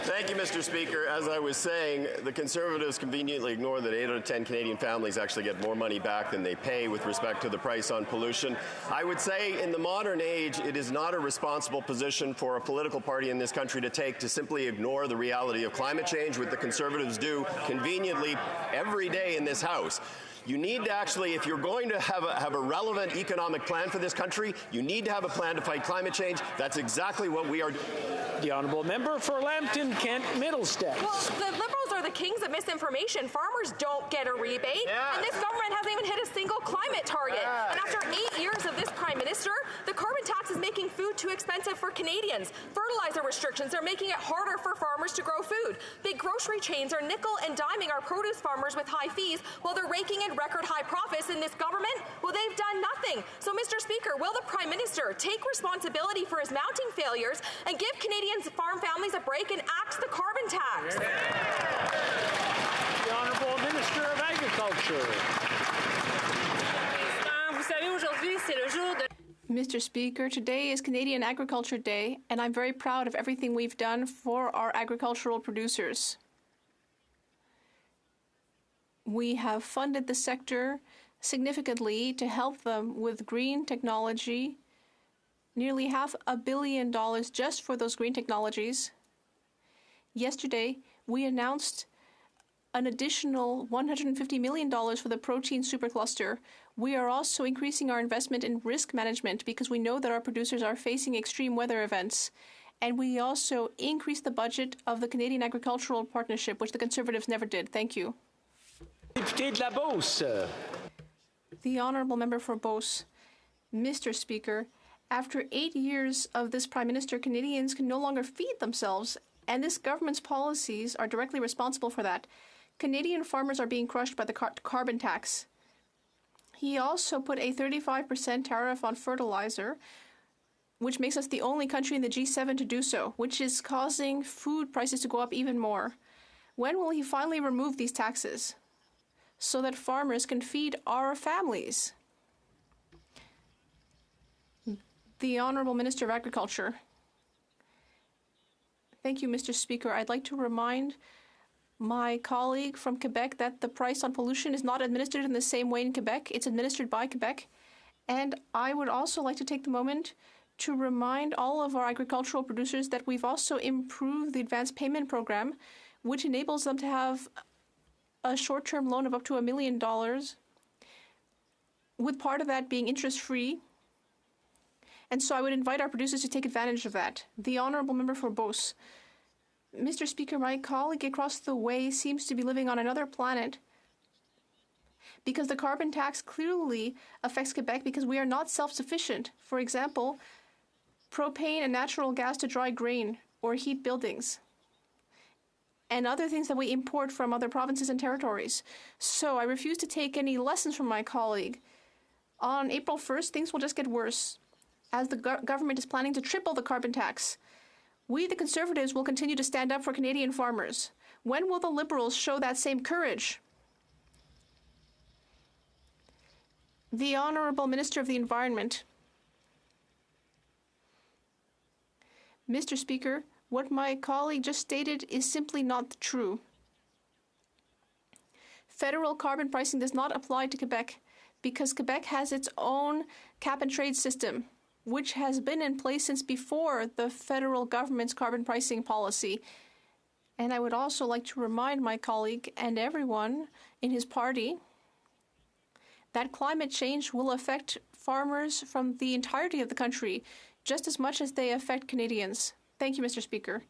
Thank you, Mr. Speaker. As I was saying, the Conservatives conveniently ignore that 8 out of 10 Canadian families actually get more money back than they pay with respect to the price on pollution. I would say in the modern age, it is not a responsible position for a political party in this country to take to simply ignore the reality of climate change, which the Conservatives do conveniently every day in this House. You need to actually, if you're going to have a relevant economic plan for this country, you need to have a plan to fight climate change. That's exactly what we are doing. The Honourable Member for Lambton, Kent, Middlesex. Well, the Liberals are the kings of misinformation. Farmers don't get a rebate, and this government hasn't even hit a single climate target. And after 8 years of this Prime Minister, the carbon tax is making food too expensive for Canadians. Fertilizer restrictions are making it harder for farmers to grow food. Big grocery chains are nickel and diming our produce farmers with high fees while they're raking in record high profits in this government. Well, they've done nothing. So, Mr. Speaker, will the Prime Minister take responsibility for his mounting failures and give Canadians farm families a break and axe the carbon tax? The Honourable Minister of Agriculture. Mr. Speaker, today is Canadian Agriculture Day, and I'm very proud of everything we've done for our agricultural producers. We have funded the sector significantly to help them with green technology nearly $500 million just for those green technologies. Yesterday, we announced an additional $150 million for the protein supercluster. We are also increasing our investment in risk management because we know that our producers are facing extreme weather events. And we also increased the budget of the Canadian Agricultural Partnership, which the Conservatives never did. Thank you. Député de la Beauce. The Honourable Member for Beauce. Mr. Speaker, after 8 years of this Prime Minister, Canadians can no longer feed themselves, and this government's policies are directly responsible for that. Canadian farmers are being crushed by the carbon tax. He also put a 35% tariff on fertilizer, which makes us the only country in the G7 to do so, which is causing food prices to go up even more. When will he finally remove these taxes so that farmers can feed our families? The Honourable Minister of Agriculture. Thank you, Mr. Speaker. I'd like to remind my colleague from Quebec that the price on pollution is not administered in the same way in Quebec. It's administered by Quebec. And I would also like to take the moment to remind all of our agricultural producers that we've also improved the advanced payment program, which enables them to have a short-term loan of up to $1 million, with part of that being interest-free. And so I would invite our producers to take advantage of that. The Honourable Member for Beauce. Mr. Speaker, my colleague across the way seems to be living on another planet because the carbon tax clearly affects Quebec because we are not self-sufficient. For example, propane and natural gas to dry grain or heat buildings, and other things that we import from other provinces and territories. So I refuse to take any lessons from my colleague. On April 1st, things will just get worse, as the government is planning to triple the carbon tax. We, the Conservatives, will continue to stand up for Canadian farmers. When will the Liberals show that same courage? The Honourable Minister of the Environment. Mr. Speaker, what my colleague just stated is simply not true. Federal carbon pricing does not apply to Quebec because Quebec has its own cap-and-trade system, which has been in place since before the federal government's carbon pricing policy. And I would also like to remind my colleague and everyone in his party that climate change will affect farmers from the entirety of the country just as much as they affect Canadians. Thank you, Mr. Speaker.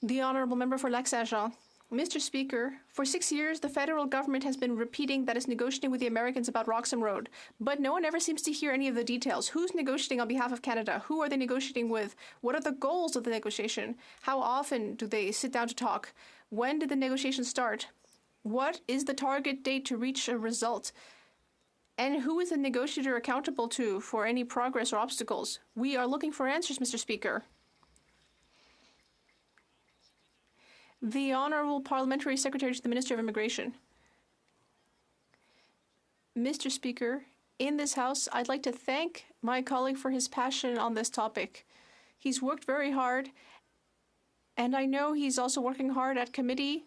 The Honourable Member for Lac-Saint-Jean. Mr. Speaker, for 6 years, the federal government has been repeating that it's negotiating with the Americans about Roxham Road, but no one ever seems to hear any of the details. Who's negotiating on behalf of Canada? Who are they negotiating with? What are the goals of the negotiation? How often do they sit down to talk? When did the negotiations start? What is the target date to reach a result? And who is the negotiator accountable to for any progress or obstacles? We are looking for answers, Mr. Speaker. The Honourable Parliamentary Secretary to the Minister of Immigration. Mr. Speaker, in this House, I'd like to thank my colleague for his passion on this topic. He's worked very hard, and I know he's also working hard at committee.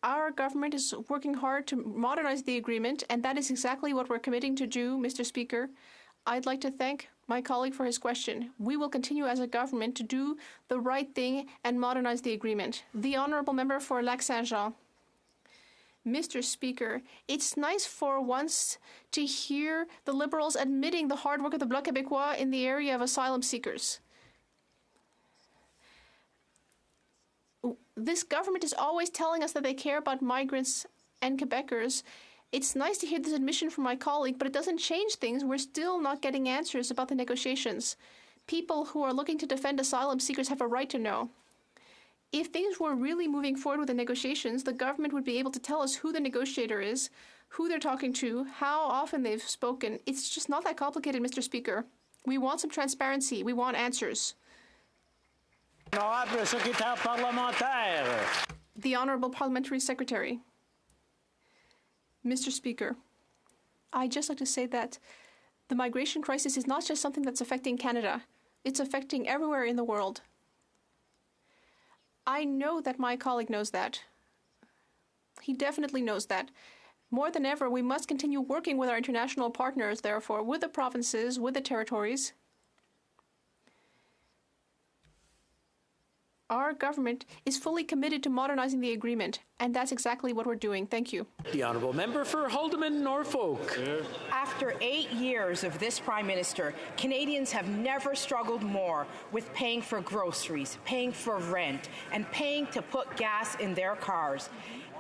Our government is working hard to modernize the agreement, and that is exactly what we're committing to do, Mr. Speaker. I'd like to thank my colleague for his question. We will continue as a government to do the right thing and modernize the agreement. The Honourable Member for Lac-Saint-Jean. Mr. Speaker, it's nice for once to hear the Liberals admitting the hard work of the Bloc Québécois in the area of asylum seekers. This government is always telling us that they care about migrants and Quebecers. It's nice to hear this admission from my colleague, but it doesn't change things. We're still not getting answers about the negotiations. People who are looking to defend asylum seekers have a right to know. If things were really moving forward with the negotiations, the government would be able to tell us who the negotiator is, who they're talking to, how often they've spoken. It's just not that complicated, Mr. Speaker. We want some transparency. We want answers. Honorable Secrétaire Parlementaire. The Honourable Parliamentary Secretary. Mr. Speaker, I'd just like to say that the migration crisis is not just something that's affecting Canada. It's affecting everywhere in the world. I know that my colleague knows that. He definitely knows that. More than ever, we must continue working with our international partners, therefore, with the provinces, with the territories. Our government is fully committed to modernizing the agreement, and that's exactly what we're doing. Thank you. The honourable member for Haldimand Norfolk. After 8 years of this Prime Minister, Canadians have never struggled more with paying for groceries, paying for rent, and paying to put gas in their cars.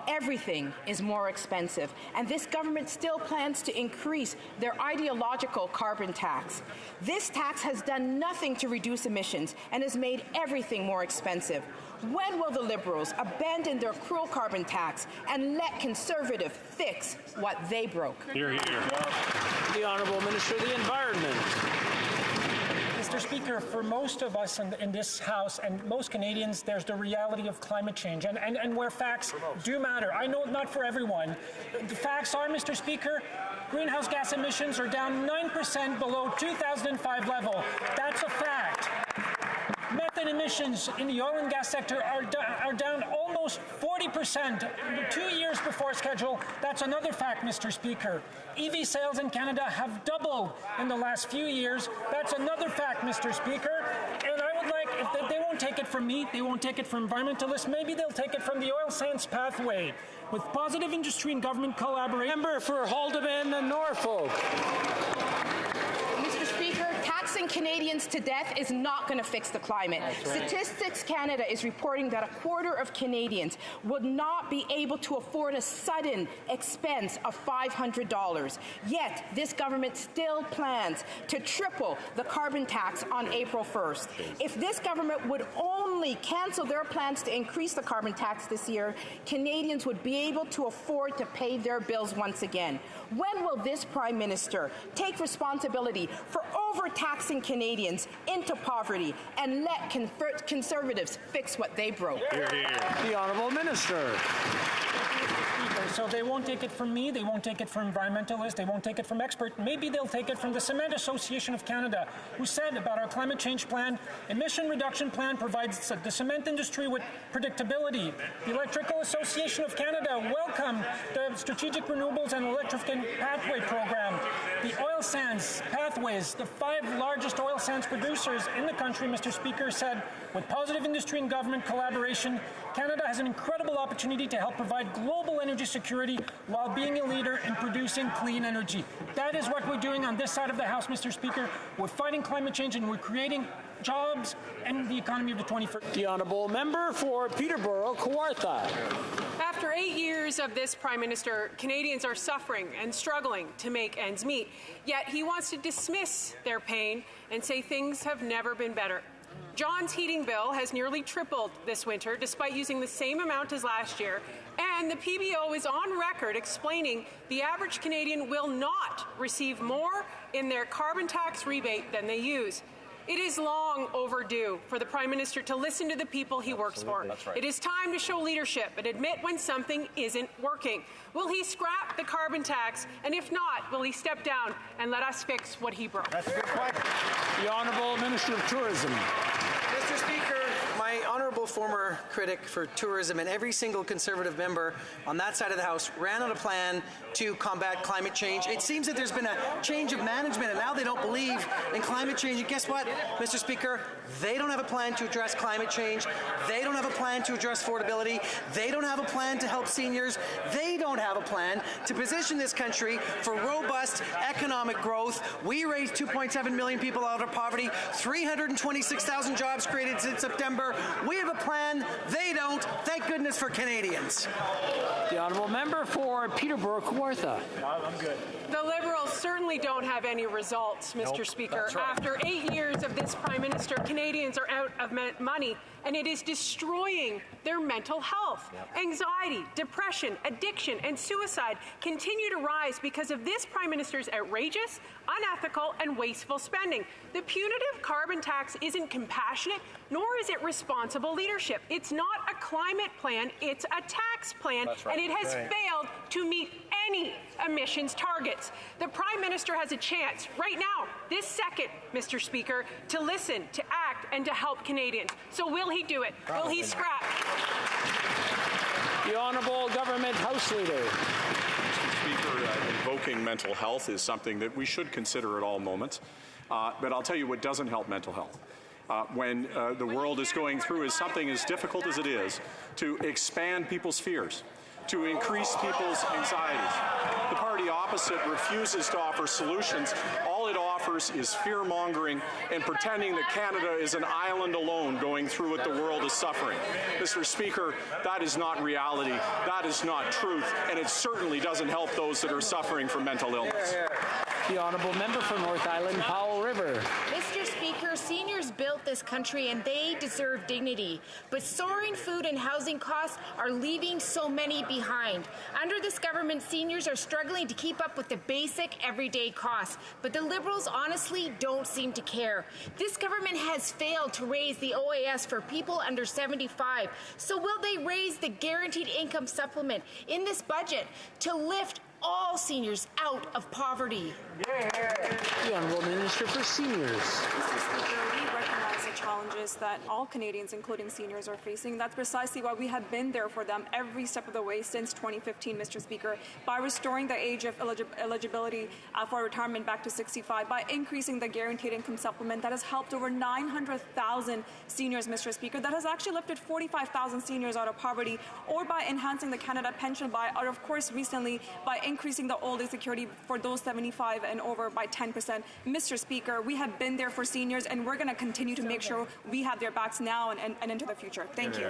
Everything is more expensive, and this government still plans to increase their ideological carbon tax. This tax has done nothing to reduce emissions and has made everything more expensive. When will the Liberals abandon their cruel carbon tax and let Conservative fix what they broke? Hear, hear. The Honourable Minister of the Environment. Mr. Speaker, for most of us in this House and most Canadians, there's the reality of climate change and where facts do matter. I know not for everyone. The facts are, Mr. Speaker, greenhouse gas emissions are down 9% below 2005 level. That's a fact. Methane emissions in the oil and gas sector are down almost 40%, 2 years before schedule. That's another fact, Mr. Speaker. EV sales in Canada have doubled in the last few years. That's another fact, Mr. Speaker. And I would like, if they won't take it from me, they won't take it from environmentalists, maybe they'll take it from the oil sands pathway. With positive industry and government collaboration. Member for Haldimand and Norfolk. Mr. Speaker, taxing Canadians to death is not going to fix the climate. Right. Statistics Canada is reporting that a quarter of Canadians would not be able to afford a sudden expense of $500. Yet, this government still plans to triple the carbon tax on April 1st. If this government would only cancel their plans to increase the carbon tax this year, Canadians would be able to afford to pay their bills once again. When will this Prime Minister take responsibility for overtaxing Canadians into poverty and let Conservatives fix what they broke? Hear, hear. The Honourable Minister. So they won't take it from me, they won't take it from environmentalists, they won't take it from experts. Maybe they'll take it from the Cement Association of Canada, who said about our climate change plan, emission reduction plan provides the cement industry with predictability. The Electrical Association of Canada welcomed the Strategic Renewables and Electrification Pathway Program. The oil sands pathways, the 5 largest oil sands producers in the country, Mr. Speaker, said, with positive industry and government collaboration, Canada has an incredible opportunity to help provide global energy security while being a leader in producing clean energy. That is what we're doing on this side of the House, Mr. Speaker. We're fighting climate change and we're creating jobs and the economy of the 21st. The Honourable Member for Peterborough, Kawartha. After 8 years of this Prime Minister, Canadians are suffering and struggling to make ends meet. Yet he wants to dismiss their pain and say things have never been better. John's heating bill has nearly tripled this winter, despite using the same amount as last year, and the PBO is on record explaining the average Canadian will not receive more in their carbon tax rebate than they use. It is long overdue for the Prime Minister to listen to the people he works for. Right. It is time to show leadership and admit when something isn't working. Will he scrap the carbon tax? And if not, will he step down and let us fix what he broke? That's a good question. The Honourable Minister of Tourism. Mr. Speaker, my honourable former critic for tourism and every single Conservative member on that side of the House ran on a plan to combat climate change. It seems that there's been a change of management and now they don't believe in climate change. And guess what, Mr. Speaker? They don't have a plan to address climate change. They don't have a plan to address affordability. They don't have a plan to help seniors. They don't have a plan to position this country for robust economic growth. We raised 2.7 million people out of poverty, 326,000 jobs created since September. We have a plan. They don't. Thank goodness for Canadians. The Honourable Member for Peterborough, Kawartha. I'm good. The Liberals certainly don't have any results, Mr. Speaker. Right. After 8 years of this Prime Minister, Canadians are out of money, and it is destroying their mental health. Anxiety, depression, addiction, and suicide continue to rise because of this Prime Minister's outrageous, unethical, and wasteful spending. The punitive carbon tax isn't compassionate, nor is it responsible leadership. It's not a climate plan, it's a tax plan, and it has failed to meet any emissions targets. The Prime Minister has a chance right now, this second, Mr. Speaker, to listen, to act, and to help Canadians. So will he do it? Will he scrap? The Honourable Government House Leader. Speaker, invoking mental health is something that we should consider at all moments. But I'll tell you what doesn't help mental health. When the world is going through is something as difficult as it is to expand people's fears, to increase people's anxieties. The party opposite refuses to offer solutions. All it offers is fear-mongering and pretending that Canada is an island alone going through what the world is suffering. Mr. Speaker, that is not reality, that is not truth, and it certainly doesn't help those that are suffering from mental illness. The honourable member for North Island, Powell River. Mr. Speaker, seniors built this country and they deserve dignity. But soaring food and housing costs are leaving so many behind. Under this government, seniors are struggling to keep up with the basic everyday costs. But the Liberals honestly don't seem to care. This government has failed to raise the OAS for people under 75. So will they raise the guaranteed income supplement in this budget to lift all seniors out of poverty? The Honourable Minister for Seniors. Mr. Speaker, we recognize the challenges that all Canadians, including seniors, are facing. That's precisely why we have been there for them every step of the way since 2015, Mr. Speaker, by restoring the age of eligibility for retirement back to 65, by increasing the guaranteed income supplement that has helped over 900,000 seniors, Mr. Speaker, that has actually lifted 45,000 seniors out of poverty, or by enhancing the Canada pension or of course recently by increasing the old age security for those 75 and over by 10%. Mr. Speaker, we have been there for seniors and we're going to continue to make sure we have their backs now and into the future. Thank you.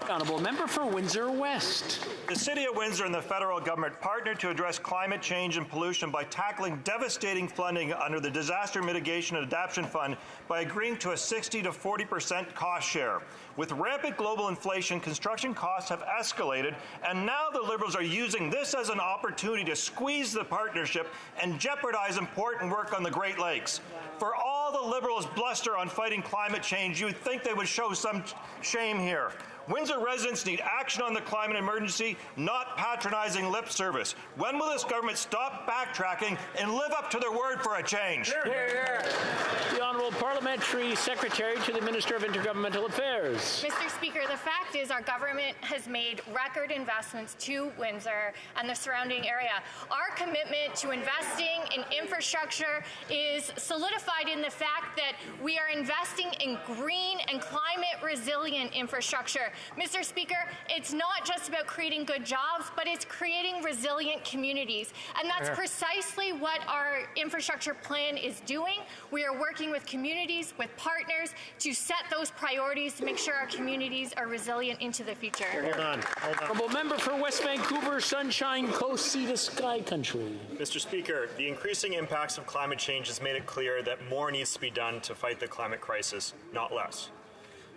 Honourable member for Windsor West. The City of Windsor and the federal government partnered to address climate change and pollution by tackling devastating flooding under the Disaster Mitigation and Adaptation Fund by agreeing to a 60 to 40% cost share. With rampant global inflation, construction costs have escalated, and now the Liberals are using this as an opportunity to squeeze the partnership and jeopardize important work on the Great Lakes. For all the Liberals' bluster on fighting climate change, you would think they would show some shame here. Windsor residents need action on the climate emergency, not patronizing lip service. When will this government stop backtracking and live up to their word for a change? The Honourable Parliamentary Secretary to the Minister of Intergovernmental Affairs. Mr. Speaker, the fact is our government has made record investments to Windsor and the surrounding area. Our commitment to investing in infrastructure is solidified in the fact that we are investing in green and climate resilient infrastructure. Mr. Speaker, it's not just about creating good jobs, but it's creating resilient communities. And that's precisely what our infrastructure plan is doing. We are working with communities, with partners, to set those priorities to make sure our communities are resilient into the future. Hold on. Honourable member for West Vancouver, Sunshine Coast, Sea to Sky Country. Mr. Speaker, the increasing impacts of climate change has made it clear that more needs to be done to fight the climate crisis, not less.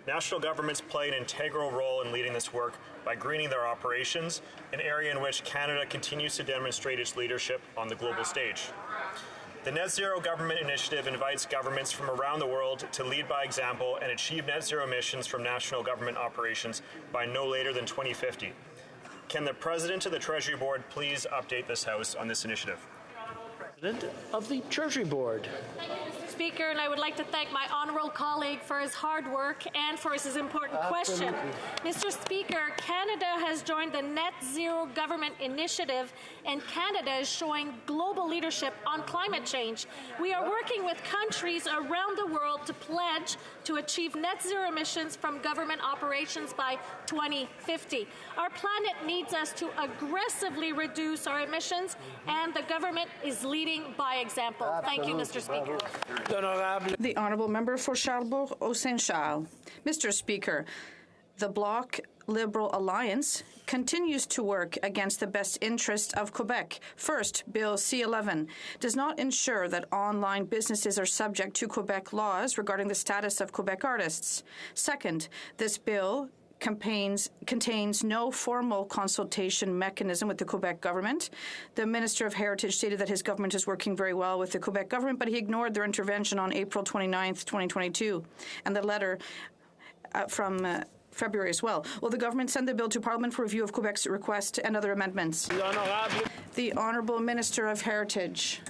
National governments play an integral role in leading this work by greening their operations, an area in which Canada continues to demonstrate its leadership on the global stage. The Net Zero Government Initiative invites governments from around the world to lead by example and achieve net zero emissions from national government operations by no later than 2050. Can the President of the Treasury Board please update this House on this initiative? President of the Treasury Board. Thank you, Mr. Speaker, and I would like to thank my honourable colleague for his hard work and for his important question. Mr. Speaker, Canada has joined the Net Zero Government Initiative, and Canada is showing global leadership on climate change. We are working with countries around the world to pledge to achieve net zero emissions from government operations by 2050. Our planet needs us to aggressively reduce our emissions, and the government is leading by example. Thank you, Mr. Speaker. The Honourable Member for Charlebourg-Saint-Charles. Mr. Speaker, the Bloc Liberal Alliance continues to work against the best interest of Quebec. First, Bill C-11 does not ensure that online businesses are subject to Quebec laws regarding the status of Quebec artists. Second, this bill contains no formal consultation mechanism with the Quebec government. The Minister of Heritage stated that his government is working very well with the Quebec government, but he ignored their intervention on April 29th, 2022, and the letter from February as well. Will the government send the bill to Parliament for review of Quebec's request and other amendments? The Honourable Minister of Heritage.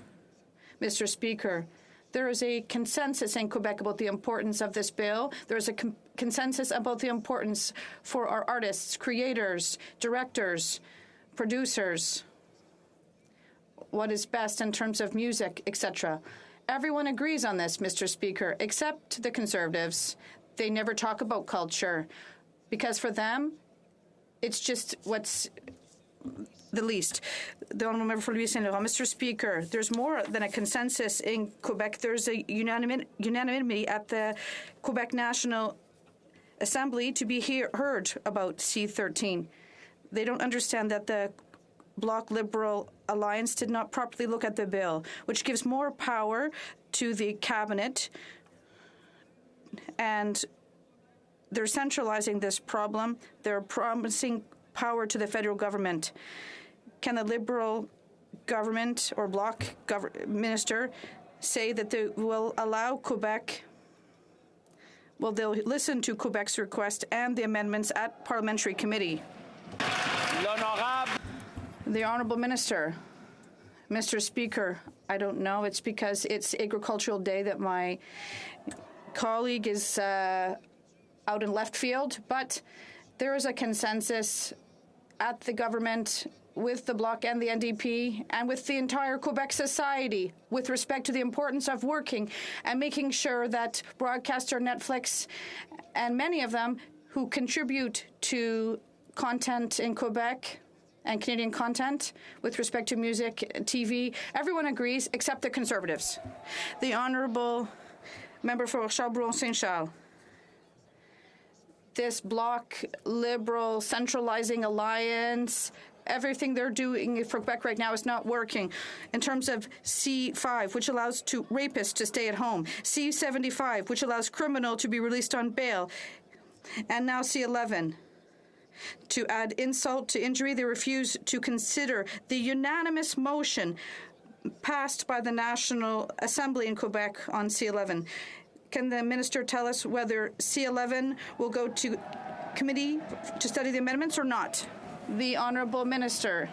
Mr. Speaker, there is a consensus in Quebec about the importance of this bill. There is a consensus about the importance for our artists, creators, directors, producers. what is best in terms of music, etc. Everyone agrees on this, Mr. Speaker, except the Conservatives. They never talk about culture because for them, it's just what's the least. The Honourable Member for Louis Saint Laurent. Mr. Speaker, there's more than a consensus in Quebec. There's a unanimity at the Quebec National Assembly to be heard about C-13. They don't understand that the Bloc Liberal Alliance did not properly look at the bill, which gives more power to the cabinet, and they're centralizing this problem. They're promising power to the federal government. Can the Liberal government or Bloc minister say that they will allow Quebec? Well, they'll listen to Quebec's request and the amendments at parliamentary committee. The Honourable Minister. Mr. Speaker, I don't know. It's because it's Agricultural Day that my colleague is out in left field, but there is a consensus at the government with the Bloc and the NDP and with the entire Quebec society with respect to the importance of working and making sure that broadcaster Netflix and many of them who contribute to content in Quebec and Canadian content with respect to music, TV, everyone agrees except the Conservatives. The Honourable Member for Charbonneau-Saint-Charles. This Bloc Liberal centralizing alliance, everything they're doing for Quebec right now is not working. In terms of C5, which allows rapists to stay at home, C75, which allows criminal to be released on bail, and now C11. To add insult to injury, they refuse to consider the unanimous motion passed by the National Assembly in Quebec on C11. Can the minister tell us whether C11 will go to committee to study the amendments or not? The Honourable Minister.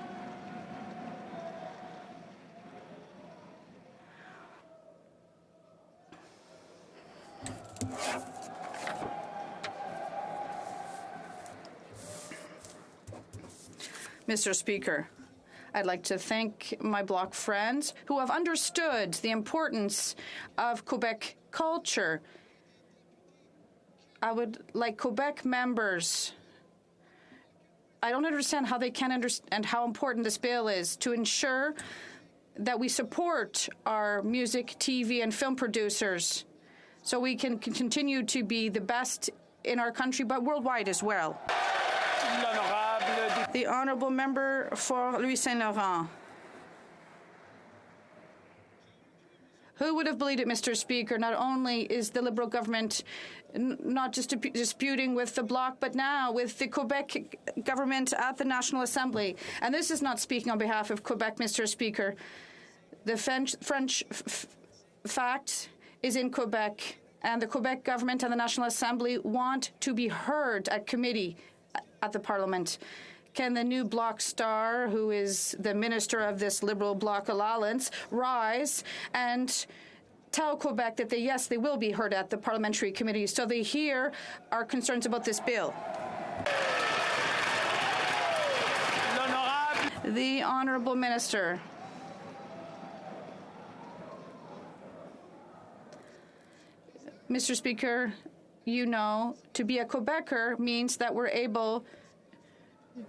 Mr. Speaker, I'd like to thank my Bloc friends who have understood the importance of Quebec culture. I would like Quebec members. I don't understand how they can understand how important this bill is to ensure that we support our music, TV, and film producers so we can continue to be the best in our country, but worldwide as well. The Honourable Member for Louis Saint Laurent. Who would have believed it, Mr. Speaker? Not only is the Liberal government not just disputing with the Bloc, but now with the Quebec government at the National Assembly. And this is not speaking on behalf of Quebec, Mr. Speaker. The French fact is in Quebec, and the Quebec government and the National Assembly want to be heard at committee at the Parliament. Can the new Bloc star, who is the minister of this Liberal Bloc alliance, rise and tell Quebec that they will be heard at the parliamentary committee so they hear our concerns about this bill? The Honourable Minister. Mr. Speaker, you know, to be a Quebecer means that we're able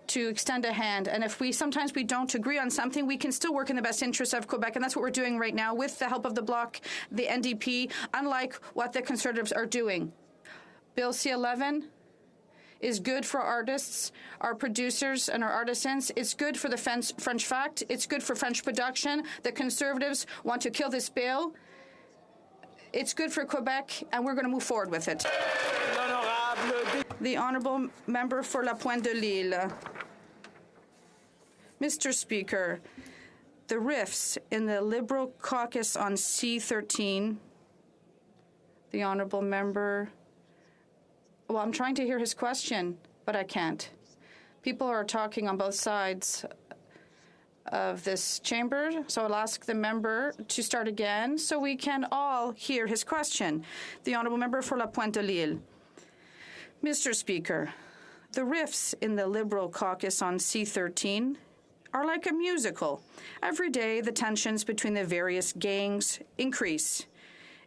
to extend a hand. And if sometimes we don't agree on something, we can still work in the best interest of Quebec. And that's what we're doing right now with the help of the Bloc, the NDP, unlike what the Conservatives are doing. Bill C-11 is good for artists, our producers, and our artisans. It's good for the French fact. It's good for French production. The Conservatives want to kill this bill. It's good for Quebec, and we're going to move forward with it. The Honourable Member for La Pointe de l'Île. Mr. Speaker, the rifts in the Liberal caucus on C-13, the Honourable Member... Well, I'm trying to hear his question, but I can't. People are talking on both sides of this chamber, so I'll ask the member to start again so we can all hear his question. The Honourable Member for La Pointe de l'Île. Mr. Speaker, the rifts in the Liberal caucus on C-13 are like a musical. Every day, the tensions between the various gangs increase.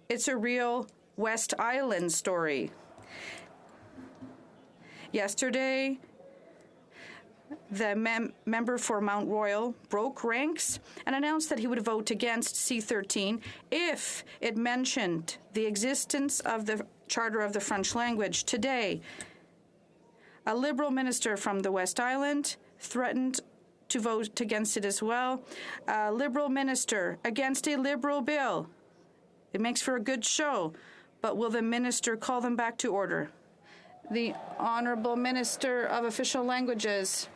It's a real West Island story. Yesterday, the member for Mount Royal broke ranks and announced that he would vote against C-13 if it mentioned the existence of the Charter of the French language. Today, a Liberal minister from the West Island threatened to vote against it as well. A Liberal minister against a Liberal bill. It makes for a good show, but will the minister call them back to order? The Honourable Minister of Official Languages.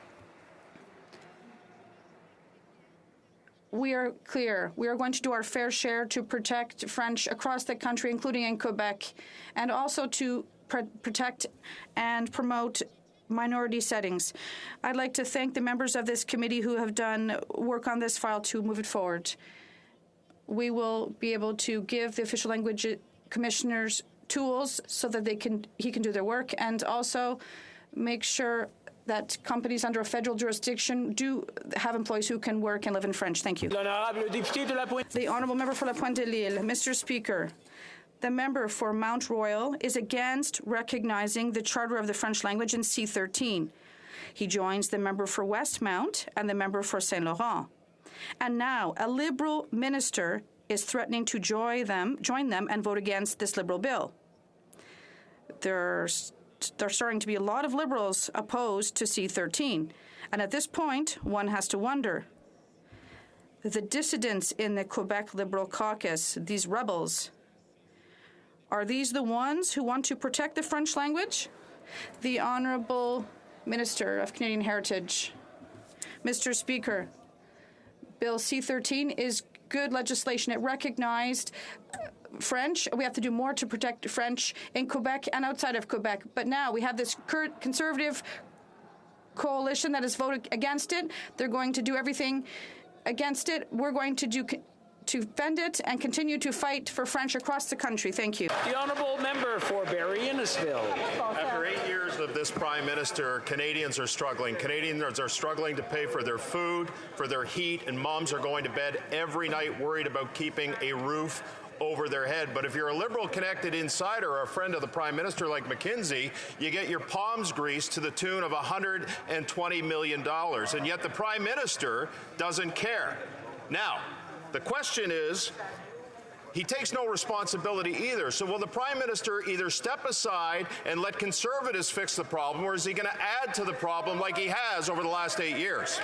We are clear. We are going to do our fair share to protect French across the country, including in Quebec, and also to protect and promote minority settings. I'd like to thank the members of this committee who have done work on this file to move it forward. We will be able to give the official language commissioners tools so that he can do their work, and also make sure that companies under a federal jurisdiction do have employees who can work and live in French. Thank you. The Honourable Member for La Pointe-de-L'Île. Mr. Speaker, the member for Mount Royal is against recognizing the Charter of the French language in C-13. He joins the member for Westmount and the member for Saint Laurent. And now a Liberal minister is threatening to join them and vote against this Liberal bill. There's starting to be a lot of Liberals opposed to C-13. And at this point, one has to wonder, the dissidents in the Quebec Liberal caucus, these rebels, are these the ones who want to protect the French language? The Honourable Minister of Canadian Heritage. Mr. Speaker, Bill C-13 is good legislation. It recognized French. We have to do more to protect French in Quebec and outside of Quebec. But now we have this conservative coalition that has voted against it. They're going to do everything against it. We're going to defend it and continue to fight for French across the country. Thank you. The Honourable Member for Barrie-Innisfil. After 8 years of this Prime Minister, Canadians are struggling. Canadians are struggling to pay for their food, for their heat, and moms are going to bed every night worried about keeping a roof over their head. But if you're a Liberal connected insider or a friend of the Prime Minister like McKinsey, you get your palms greased to the tune of $120 million. And yet the Prime Minister doesn't care. Now, the question is, he takes no responsibility either. So will the Prime Minister either step aside and let Conservatives fix the problem, or is he going to add to the problem like he has over the last 8 years?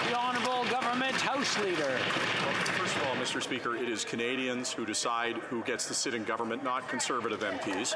The Honourable Government House Leader. Well, first of all, Mr. Speaker, it is Canadians who decide who gets to sit in government, not Conservative MPs.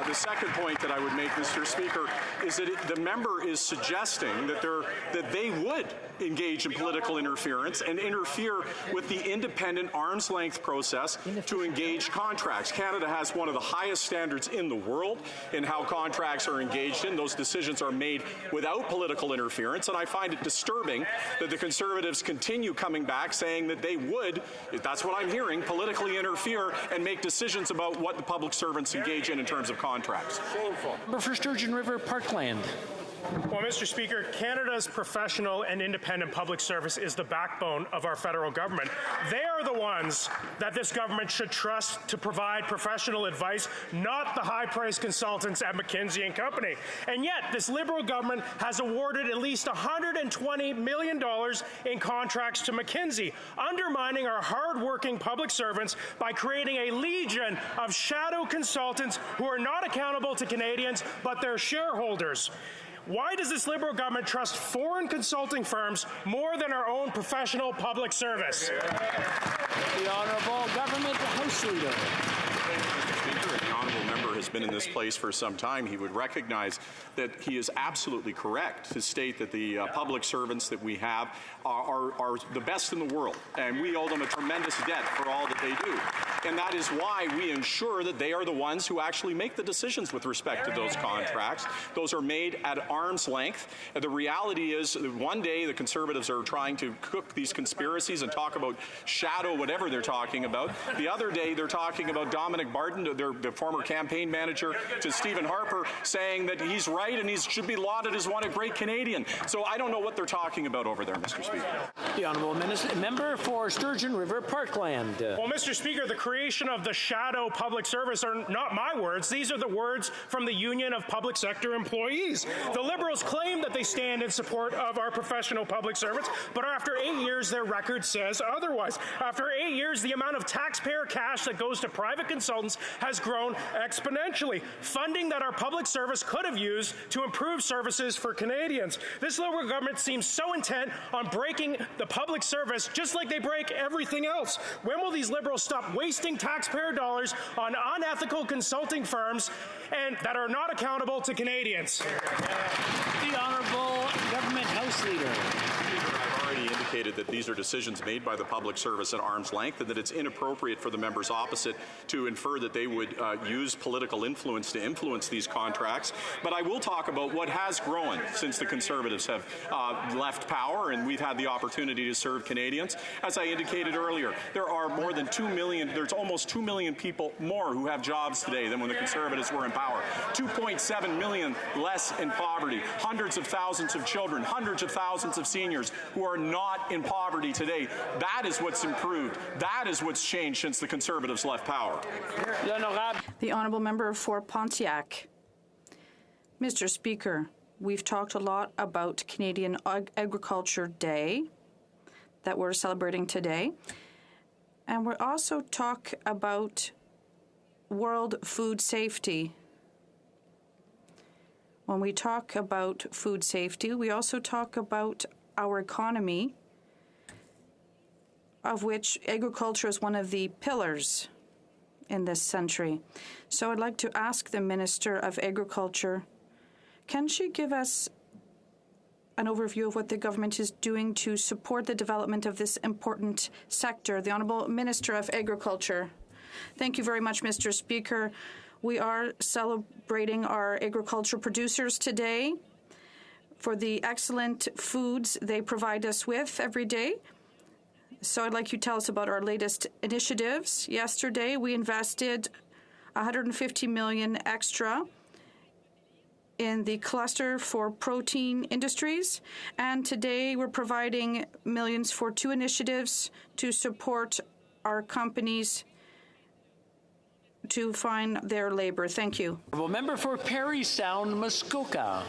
The second point that I would make, Mr. Speaker, is that the member is suggesting that they would engage in political interference and interfere with the independent arm's-length process to engage contracts. Canada has one of the highest standards in the world in how contracts are engaged in. Those decisions are made without political interference, and I find it disturbing that the Conservatives continue coming back saying that they would, that's what I'm hearing, politically interfere and make decisions about what the public servants engage in terms of contracts. Shameful. Member for Sturgeon River Parkland. Well, Mr. Speaker, Canada's professional and independent public service is the backbone of our federal government. They are the ones that this government should trust to provide professional advice, not the high-priced consultants at McKinsey and Company. And yet, this Liberal government has awarded at least $120 million in contracts to McKinsey, undermining our hard-working public servants by creating a legion of shadow consultants who are not accountable to Canadians, but their shareholders. Why does this Liberal government trust foreign consulting firms more than our own professional public service? The Honourable Government House Leader. The honourable member has been in this place for some time. He would recognize that he is absolutely correct to state that the public servants that we have are the best in the world, and we owe them a tremendous debt for all that they do. and that is why we ensure that they are the ones who actually make the decisions with respect to those contracts. Those are made at arm's length. The reality is that one day the Conservatives are trying to cook these conspiracies and talk about shadow whatever they're talking about. The other day they're talking about Dominic Barton, the former campaign manager to Stephen Harper, saying that he's right and he should be lauded as one a great Canadian. So I don't know what they're talking about over there, Mr. Speaker. The Honourable Member for Sturgeon River Parkland. Well, Mr. Speaker, the creation of the shadow public service are not my words. These are the words from the Union of Public Sector Employees. The Liberals claim that they stand in support of our professional public servants, but after 8 years, their record says otherwise. After 8 years, the amount of taxpayer cash that goes to private consultants has grown exponentially, funding that our public service could have used to improve services for Canadians. This Liberal government seems so intent on breaking the public service just like they break everything else. When will these Liberals stop wasting taxpayer dollars on unethical consulting firms and that are not accountable to Canadians? The Honourable Government House Leader. I've already indicated that these are decisions made by the public service at arm's length and that it's inappropriate for the members opposite to infer that they would use political influence to influence these contracts. But I will talk about what has grown since the Conservatives have left power and we've had the opportunity to serve Canadians. As I indicated earlier, there are more than 2 million, there's almost 2 million people more who have jobs today than when the Conservatives were in power. 2.7 million less in poverty, hundreds of thousands of children, hundreds of thousands of seniors who are not in poverty today. That is what's improved. That is what's changed since the Conservatives left power. The Honourable Member for Pontiac. Mr. Speaker, we've talked a lot about Canadian Agriculture Day that we're celebrating today. And we're also talk about World Food Safety. When we talk about food safety, we also talk about our economy, of which agriculture is one of the pillars in this century. So I'd like to ask the Minister of Agriculture, can she give us an overview of what the government is doing to support the development of this important sector? The Honourable Minister of Agriculture. Thank you very much, Mr. Speaker. We are celebrating our agriculture producers today for the excellent foods they provide us with every day. So I'd like you to tell us about our latest initiatives. Yesterday, we invested $150 million extra in the cluster for protein industries. And today, we're providing millions for 2 initiatives to support our companies to find their labor. Thank you. Member for Parry Sound, Muskoka.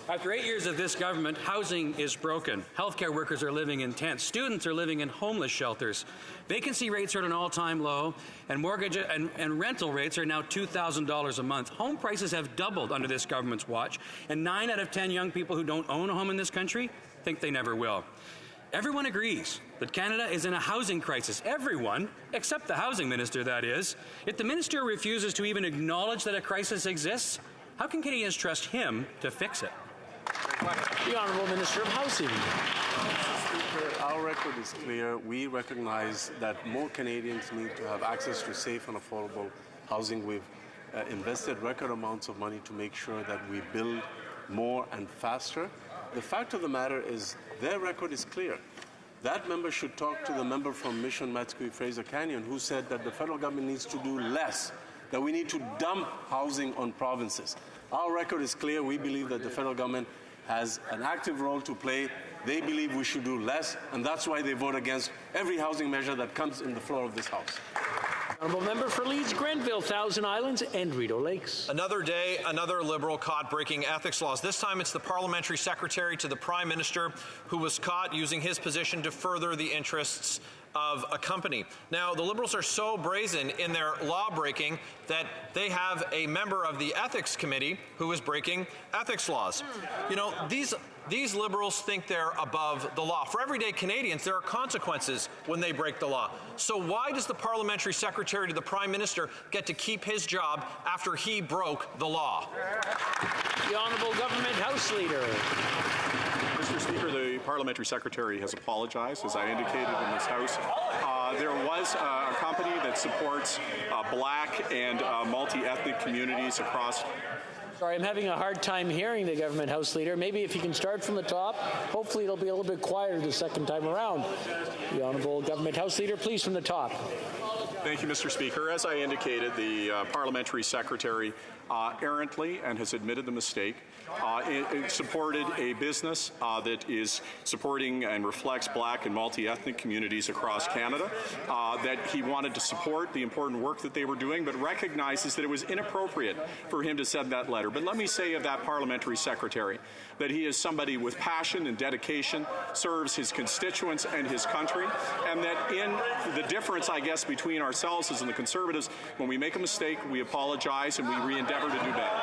After 8 years of this government, housing is broken. Healthcare workers are living in tents. Students are living in homeless shelters. Vacancy rates are at an all-time low, and mortgage and rental rates are now $2,000 a month. Home prices have doubled under this government's watch, and 9 out of 10 young people who don't own a home in this country think they never will. Everyone agrees that Canada is in a housing crisis. Everyone, except the housing minister, that is. Yet the minister refuses to even acknowledge that a crisis exists. How can Canadians trust him to fix it? The Honourable Minister of Housing. Mr. Speaker, our record is clear. We recognize that more Canadians need to have access to safe and affordable housing. We've invested record amounts of money to make sure that we build more and faster. The fact of the matter is their record is clear. That member should talk to the member from Mission Matsqui Fraser Canyon who said that the federal government needs to do less, that we need to dump housing on provinces. Our record is clear. We believe that the federal government has an active role to play. They believe we should do less, and that's why they vote against every housing measure that comes in the floor of this House. Honourable Member for Leeds, Grenville, Thousand Islands, and Rideau Lakes. Another day, another Liberal caught breaking ethics laws. This time it's the Parliamentary Secretary to the Prime Minister who was caught using his position to further the interests of a company. Now, the Liberals are so brazen in their law breaking that they have a member of the Ethics Committee who is breaking ethics laws. You know, these Liberals think they're above the law. For everyday Canadians, there are consequences when they break the law. So why does the Parliamentary Secretary to the Prime Minister get to keep his job after he broke the law? The Honourable Government House House Leader. Mr. Speaker, the Parliamentary Secretary has apologized, as I indicated in this House. There was a company that supports black and multi-ethnic communities across. Sorry, I'm having a hard time hearing the Government House Leader. Maybe if you can start from the top, hopefully it'll be a little bit quieter the second time around. The Honourable Government House Leader, please, from the top. Thank you, Mr. Speaker. As I indicated, the Parliamentary Secretary errantly and has admitted the mistake. It supported a business that is supporting and reflects black and multi-ethnic communities across Canada, that he wanted to support the important work that they were doing, but recognizes that it was inappropriate for him to send that letter. But let me say of that Parliamentary Secretary that he is somebody with passion and dedication, serves his constituents and his country, and that in the difference, I guess, between ourselves as and the Conservatives, when we make a mistake, we apologize and we re-endeavor to do better.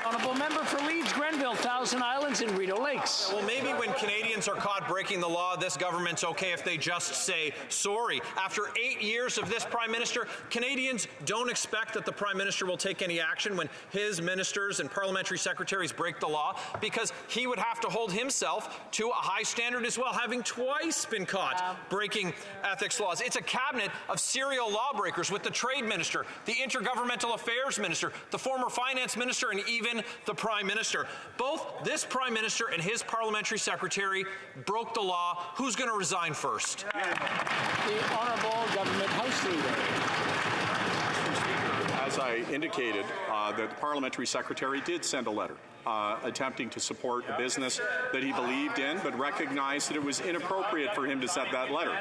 Honourable Member for Leeds, Grenville, Thousand Islands, and Rideau Lakes. Well, maybe when Canadians are caught breaking the law, this government's okay if they just say sorry. After 8 years of this Prime Minister, Canadians don't expect that the Prime Minister will take any action when his ministers and parliamentary secretaries break the law, because he would have to hold himself to a high standard as well, having twice been caught breaking ethics laws. It's a cabinet of serial lawbreakers with the Trade Minister, the Intergovernmental Affairs Minister, the former Finance Minister, and even the Prime Minister. Both this Prime Minister and his parliamentary secretary broke the law. Who's going to resign first? The Honourable Government House Leader. Mr. Speaker, as I indicated, the Parliamentary Secretary did send a letter attempting to support a business that he believed in, but recognized that it was inappropriate for him to send that letter.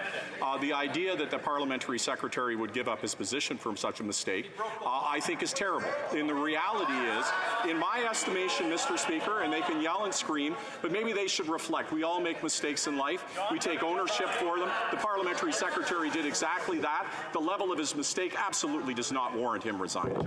The idea that the Parliamentary Secretary would give up his position from such a mistake, I think is terrible. And the reality is, in my estimation, Mr. Speaker, and they can yell and scream, but maybe they should reflect. We all make mistakes in life. We take ownership for them. The Parliamentary Secretary did exactly that. The level of his mistake absolutely does not warrant him resigning.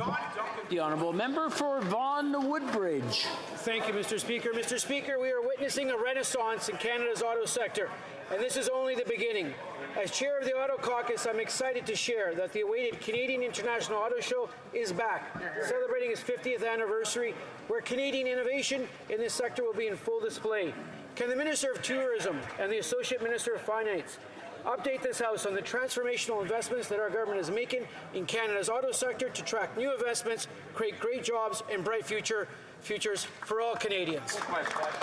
The Honourable Member for Vaughan Woodbridge. Thank you, Mr. Speaker. Mr. Speaker, we are witnessing a renaissance in Canada's auto sector, and this is only the beginning. As chair of the Auto Caucus, I'm excited to share that the awaited Canadian International Auto Show is back, celebrating its 50th anniversary, where Canadian innovation in this sector will be in full display. Can the Minister of Tourism and the Associate Minister of Finance update this House on the transformational investments that our government is making in Canada's auto sector to attract new investments, create great jobs, and bright futures for all Canadians?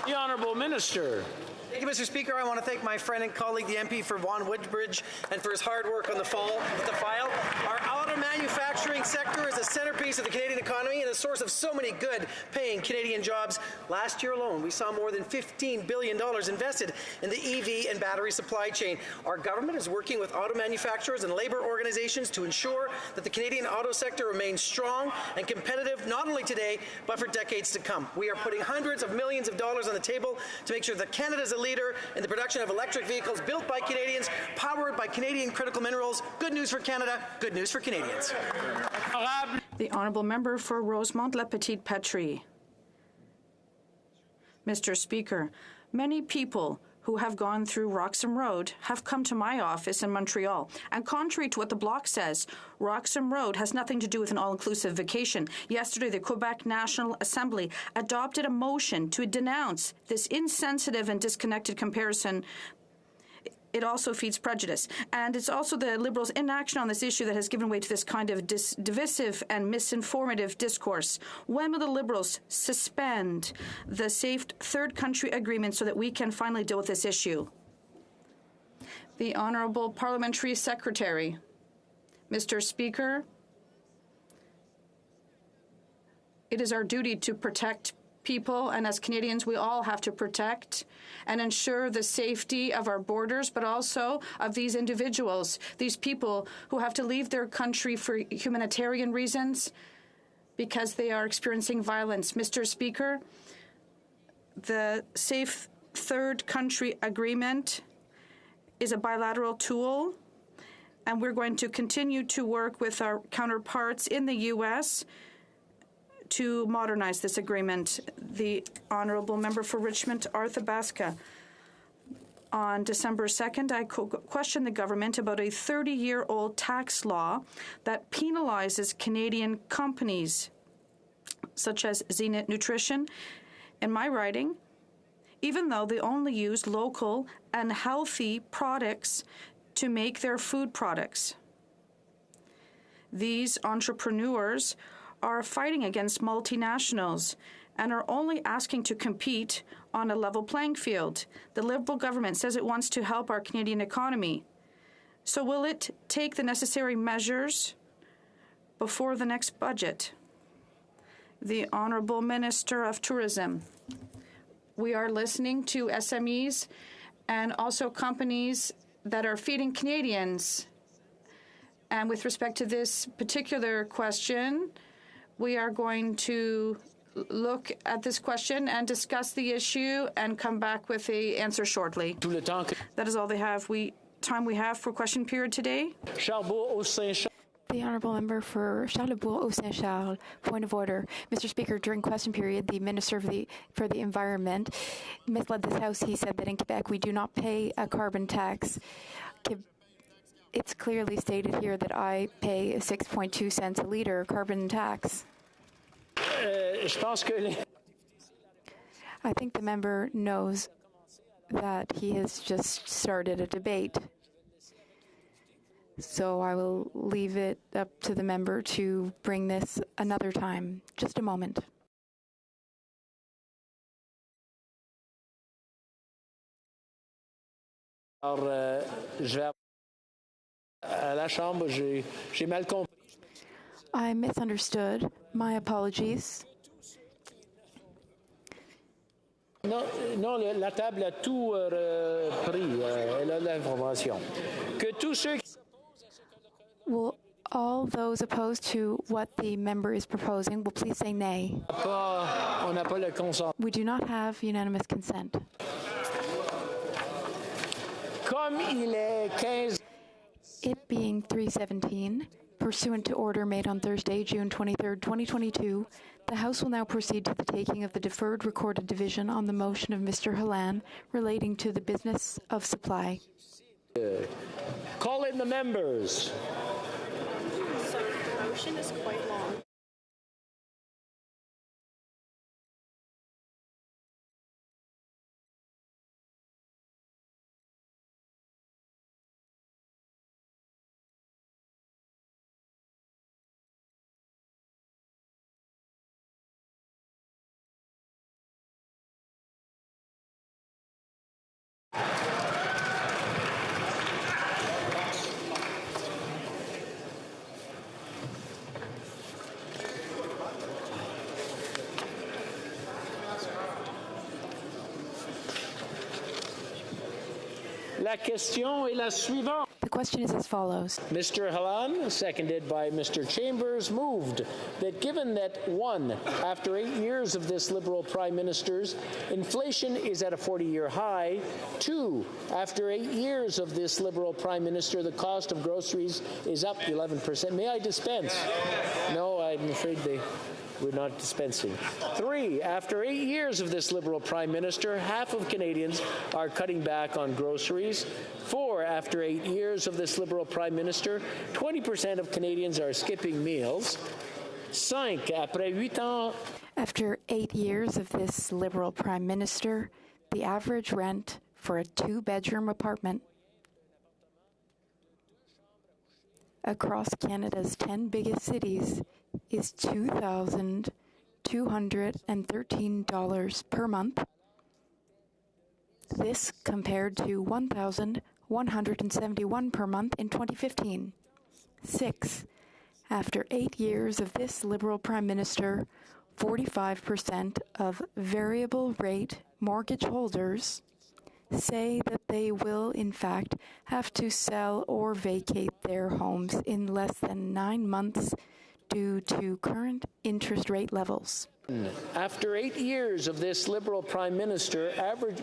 The Honourable Minister. Thank you, Mr. Speaker. I want to thank my friend and colleague, the MP for Vaughan Woodbridge, and for his hard work on the file. Our auto manufacturing sector is a centerpiece of the Canadian economy and a source of so many good-paying Canadian jobs. Last year alone, we saw more than $15 billion invested in the EV and battery supply chain. Our government is working with auto manufacturers and labor organizations to ensure that the Canadian auto sector remains strong and competitive, not only today, but for decades to come. We are putting hundreds of millions of dollars on the table to make sure that Canada is a leader in the production of electric vehicles built by Canadians, powered by Canadian critical minerals. Good news for Canada, good news for Canadians. The Honourable Member for Rosemont-La Petite Patrie. Mr. Speaker, many people who have gone through Roxham Road have come to my office in Montreal. And contrary to what the Bloc says, Roxham Road has nothing to do with an all-inclusive vacation. Yesterday, the Quebec National Assembly adopted a motion to denounce this insensitive and disconnected comparison. It also feeds prejudice. And it's also the Liberals' inaction on this issue that has given way to this kind of divisive and misinformative discourse. When will the Liberals suspend the safe third country agreement so that we can finally deal with this issue? The Honourable Parliamentary Secretary. Mr. Speaker, it is our duty to protect people, and as Canadians, we all have to protect and ensure the safety of our borders, but also of these individuals, these people who have to leave their country for humanitarian reasons because they are experiencing violence. Mr. Speaker, the Safe Third Country Agreement is a bilateral tool, and we're going to continue to work with our counterparts in the U.S. to modernize this agreement. The Honourable Member for Richmond, Arthabaska. On December 2nd, I questioned the government about a 30-year-old tax law that penalizes Canadian companies such as Zenith Nutrition in my riding, even though they only use local and healthy products to make their food products. These entrepreneurs are fighting against multinationals and are only asking to compete on a level playing field. The Liberal government says it wants to help our Canadian economy. So will it take the necessary measures before the next budget? The Honourable Minister of Tourism. We are listening to SMEs and also companies that are feeding Canadians. And with respect to this particular question, we are going to look at this question and discuss the issue and come back with the answer shortly. That is all time we have for question period today. The Honourable Member for Charlebourg-Haut-Saint-Charles. Point of order. Mr. Speaker, during question period, the Minister for the Environment misled this House. He said that in Quebec we do not pay a carbon tax. It's clearly stated here that I pay 6.2 cents a litre carbon tax. I think the member knows that he has just started a debate. So I will leave it up to the member to bring this another time. Just a moment. I misunderstood. My apologies. Non, la table a tout pris. Elle a l'information. Que tous ceux Will all those opposed to what the member is proposing will please say nay. We do not have unanimous consent. It being 3:17, pursuant to order made on Thursday, June 23, 2022, the House will now proceed to the taking of the deferred recorded division on the motion of Mr. Halan relating to the business of supply. Call in the members. Sorry, the motion is quite long. La question est la suivante. The question is as follows. Mr. Halan, seconded by Mr. Chambers, moved that given that 1, after 8 years of this Liberal Prime Minister's, inflation is at a 40-year high, 2, after 8 years of this Liberal Prime Minister, the cost of groceries is up 11%. May I dispense? No, I'm afraid we're not dispensing. 3, after 8 years of this Liberal Prime Minister, half of Canadians are cutting back on groceries. 4, after 8 years of this Liberal Prime Minister, 20% of Canadians are skipping meals. 5, après 8 ans. After 8 years of this Liberal Prime Minister, the average rent for a 2-bedroom apartment across Canada's 10 biggest cities is $2,213 per month. This compared to $1,171 per month in 2015. 6. After 8 years of this Liberal Prime Minister, 45% of variable rate mortgage holders say that they will, in fact, have to sell or vacate their homes in less than 9 months due to current interest rate levels. After 8 years of this Liberal Prime Minister,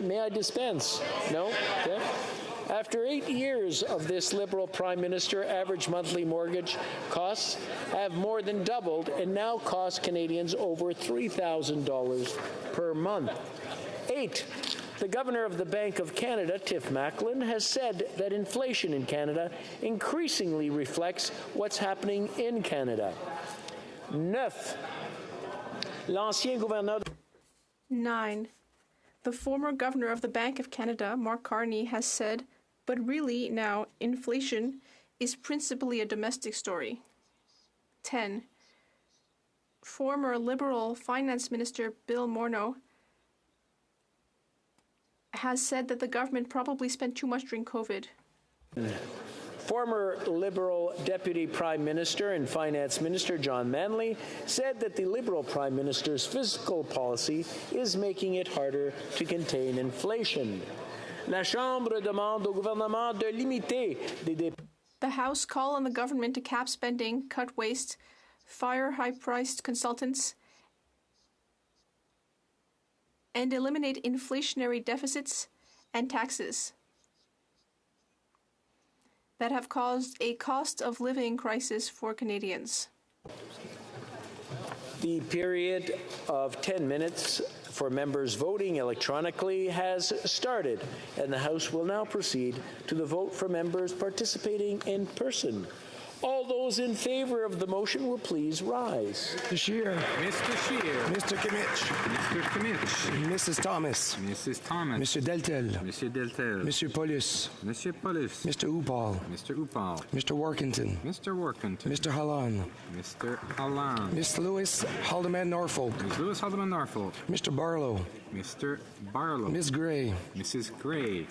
may I dispense? No? Okay. After 8 years of this Liberal Prime Minister, average monthly mortgage costs have more than doubled and now cost Canadians over $3,000 per month. 8. The Governor of the Bank of Canada, Tiff Macklin, has said that inflation in Canada increasingly reflects what's happening in Canada. 9. L'ancien gouverneur 9. The former governor of the Bank of Canada, Mark Carney, has said, but really now, inflation is principally a domestic story. 10. Former Liberal Finance Minister Bill Morneau has said that the government probably spent too much during COVID. Former Liberal Deputy Prime Minister and Finance Minister John Manley said that the Liberal Prime Minister's fiscal policy is making it harder to contain inflation. La Chambre demande au gouvernement de limiter des dépenses. The House call on the government to cap spending, cut waste, fire high-priced consultants, and eliminate inflationary deficits and taxes that have caused a cost of living crisis for Canadians. The period of 10 minutes for members voting electronically has started, and the House will now proceed to the vote for members participating in person. All those in favor of the motion will please rise. Mr. Scheer. Mr. Scheer. Mr. Kimmich. Mr. Kimmich. Mrs. Thomas. Mrs. Thomas. Mr. Deltel. Monsieur Deltel. Mr. Paulus. Monsieur Paulus. Mr. Upal. Mr. Upal. Mr. Workington. Mr. Workington. Mr. Hallan. Mr. Hallan. Miss Lewis Haldeman Norfolk. Ms. Lewis Haldeman Norfolk. Mr. Barlow. Mr. Barlow. Miss Gray. Mrs. Gray.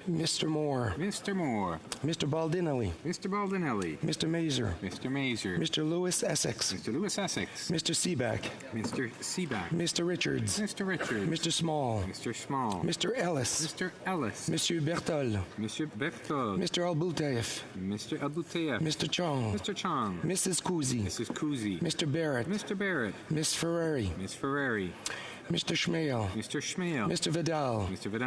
Mr. Moore. Mr. Moore. Mr. Baldinelli. Mr. Baldinelli. Mr. Mazer. Mr. Mazer. Mr. Lewis Essex. Mr. Lewis Essex. Mr. Seaback. Mr. Seaback. Mr. Richards. Mr. Richards. Mr. Small. Mr. Small. Mr. Ellis. Mr. Ellis. Monsieur Bertol. Monsieur Berthold. Mr. Albutaev. Mr. Abouteyev. Mr. Chong. Mr. Chong. Mrs. Kuzi. Mrs. Kuzi. Mr. Barrett. Mr. Barrett. Miss Ferrari. Miss Ferrari. Mr. Schmale. Mr. Schmale. Mr. Vidal. Mr. Vidal.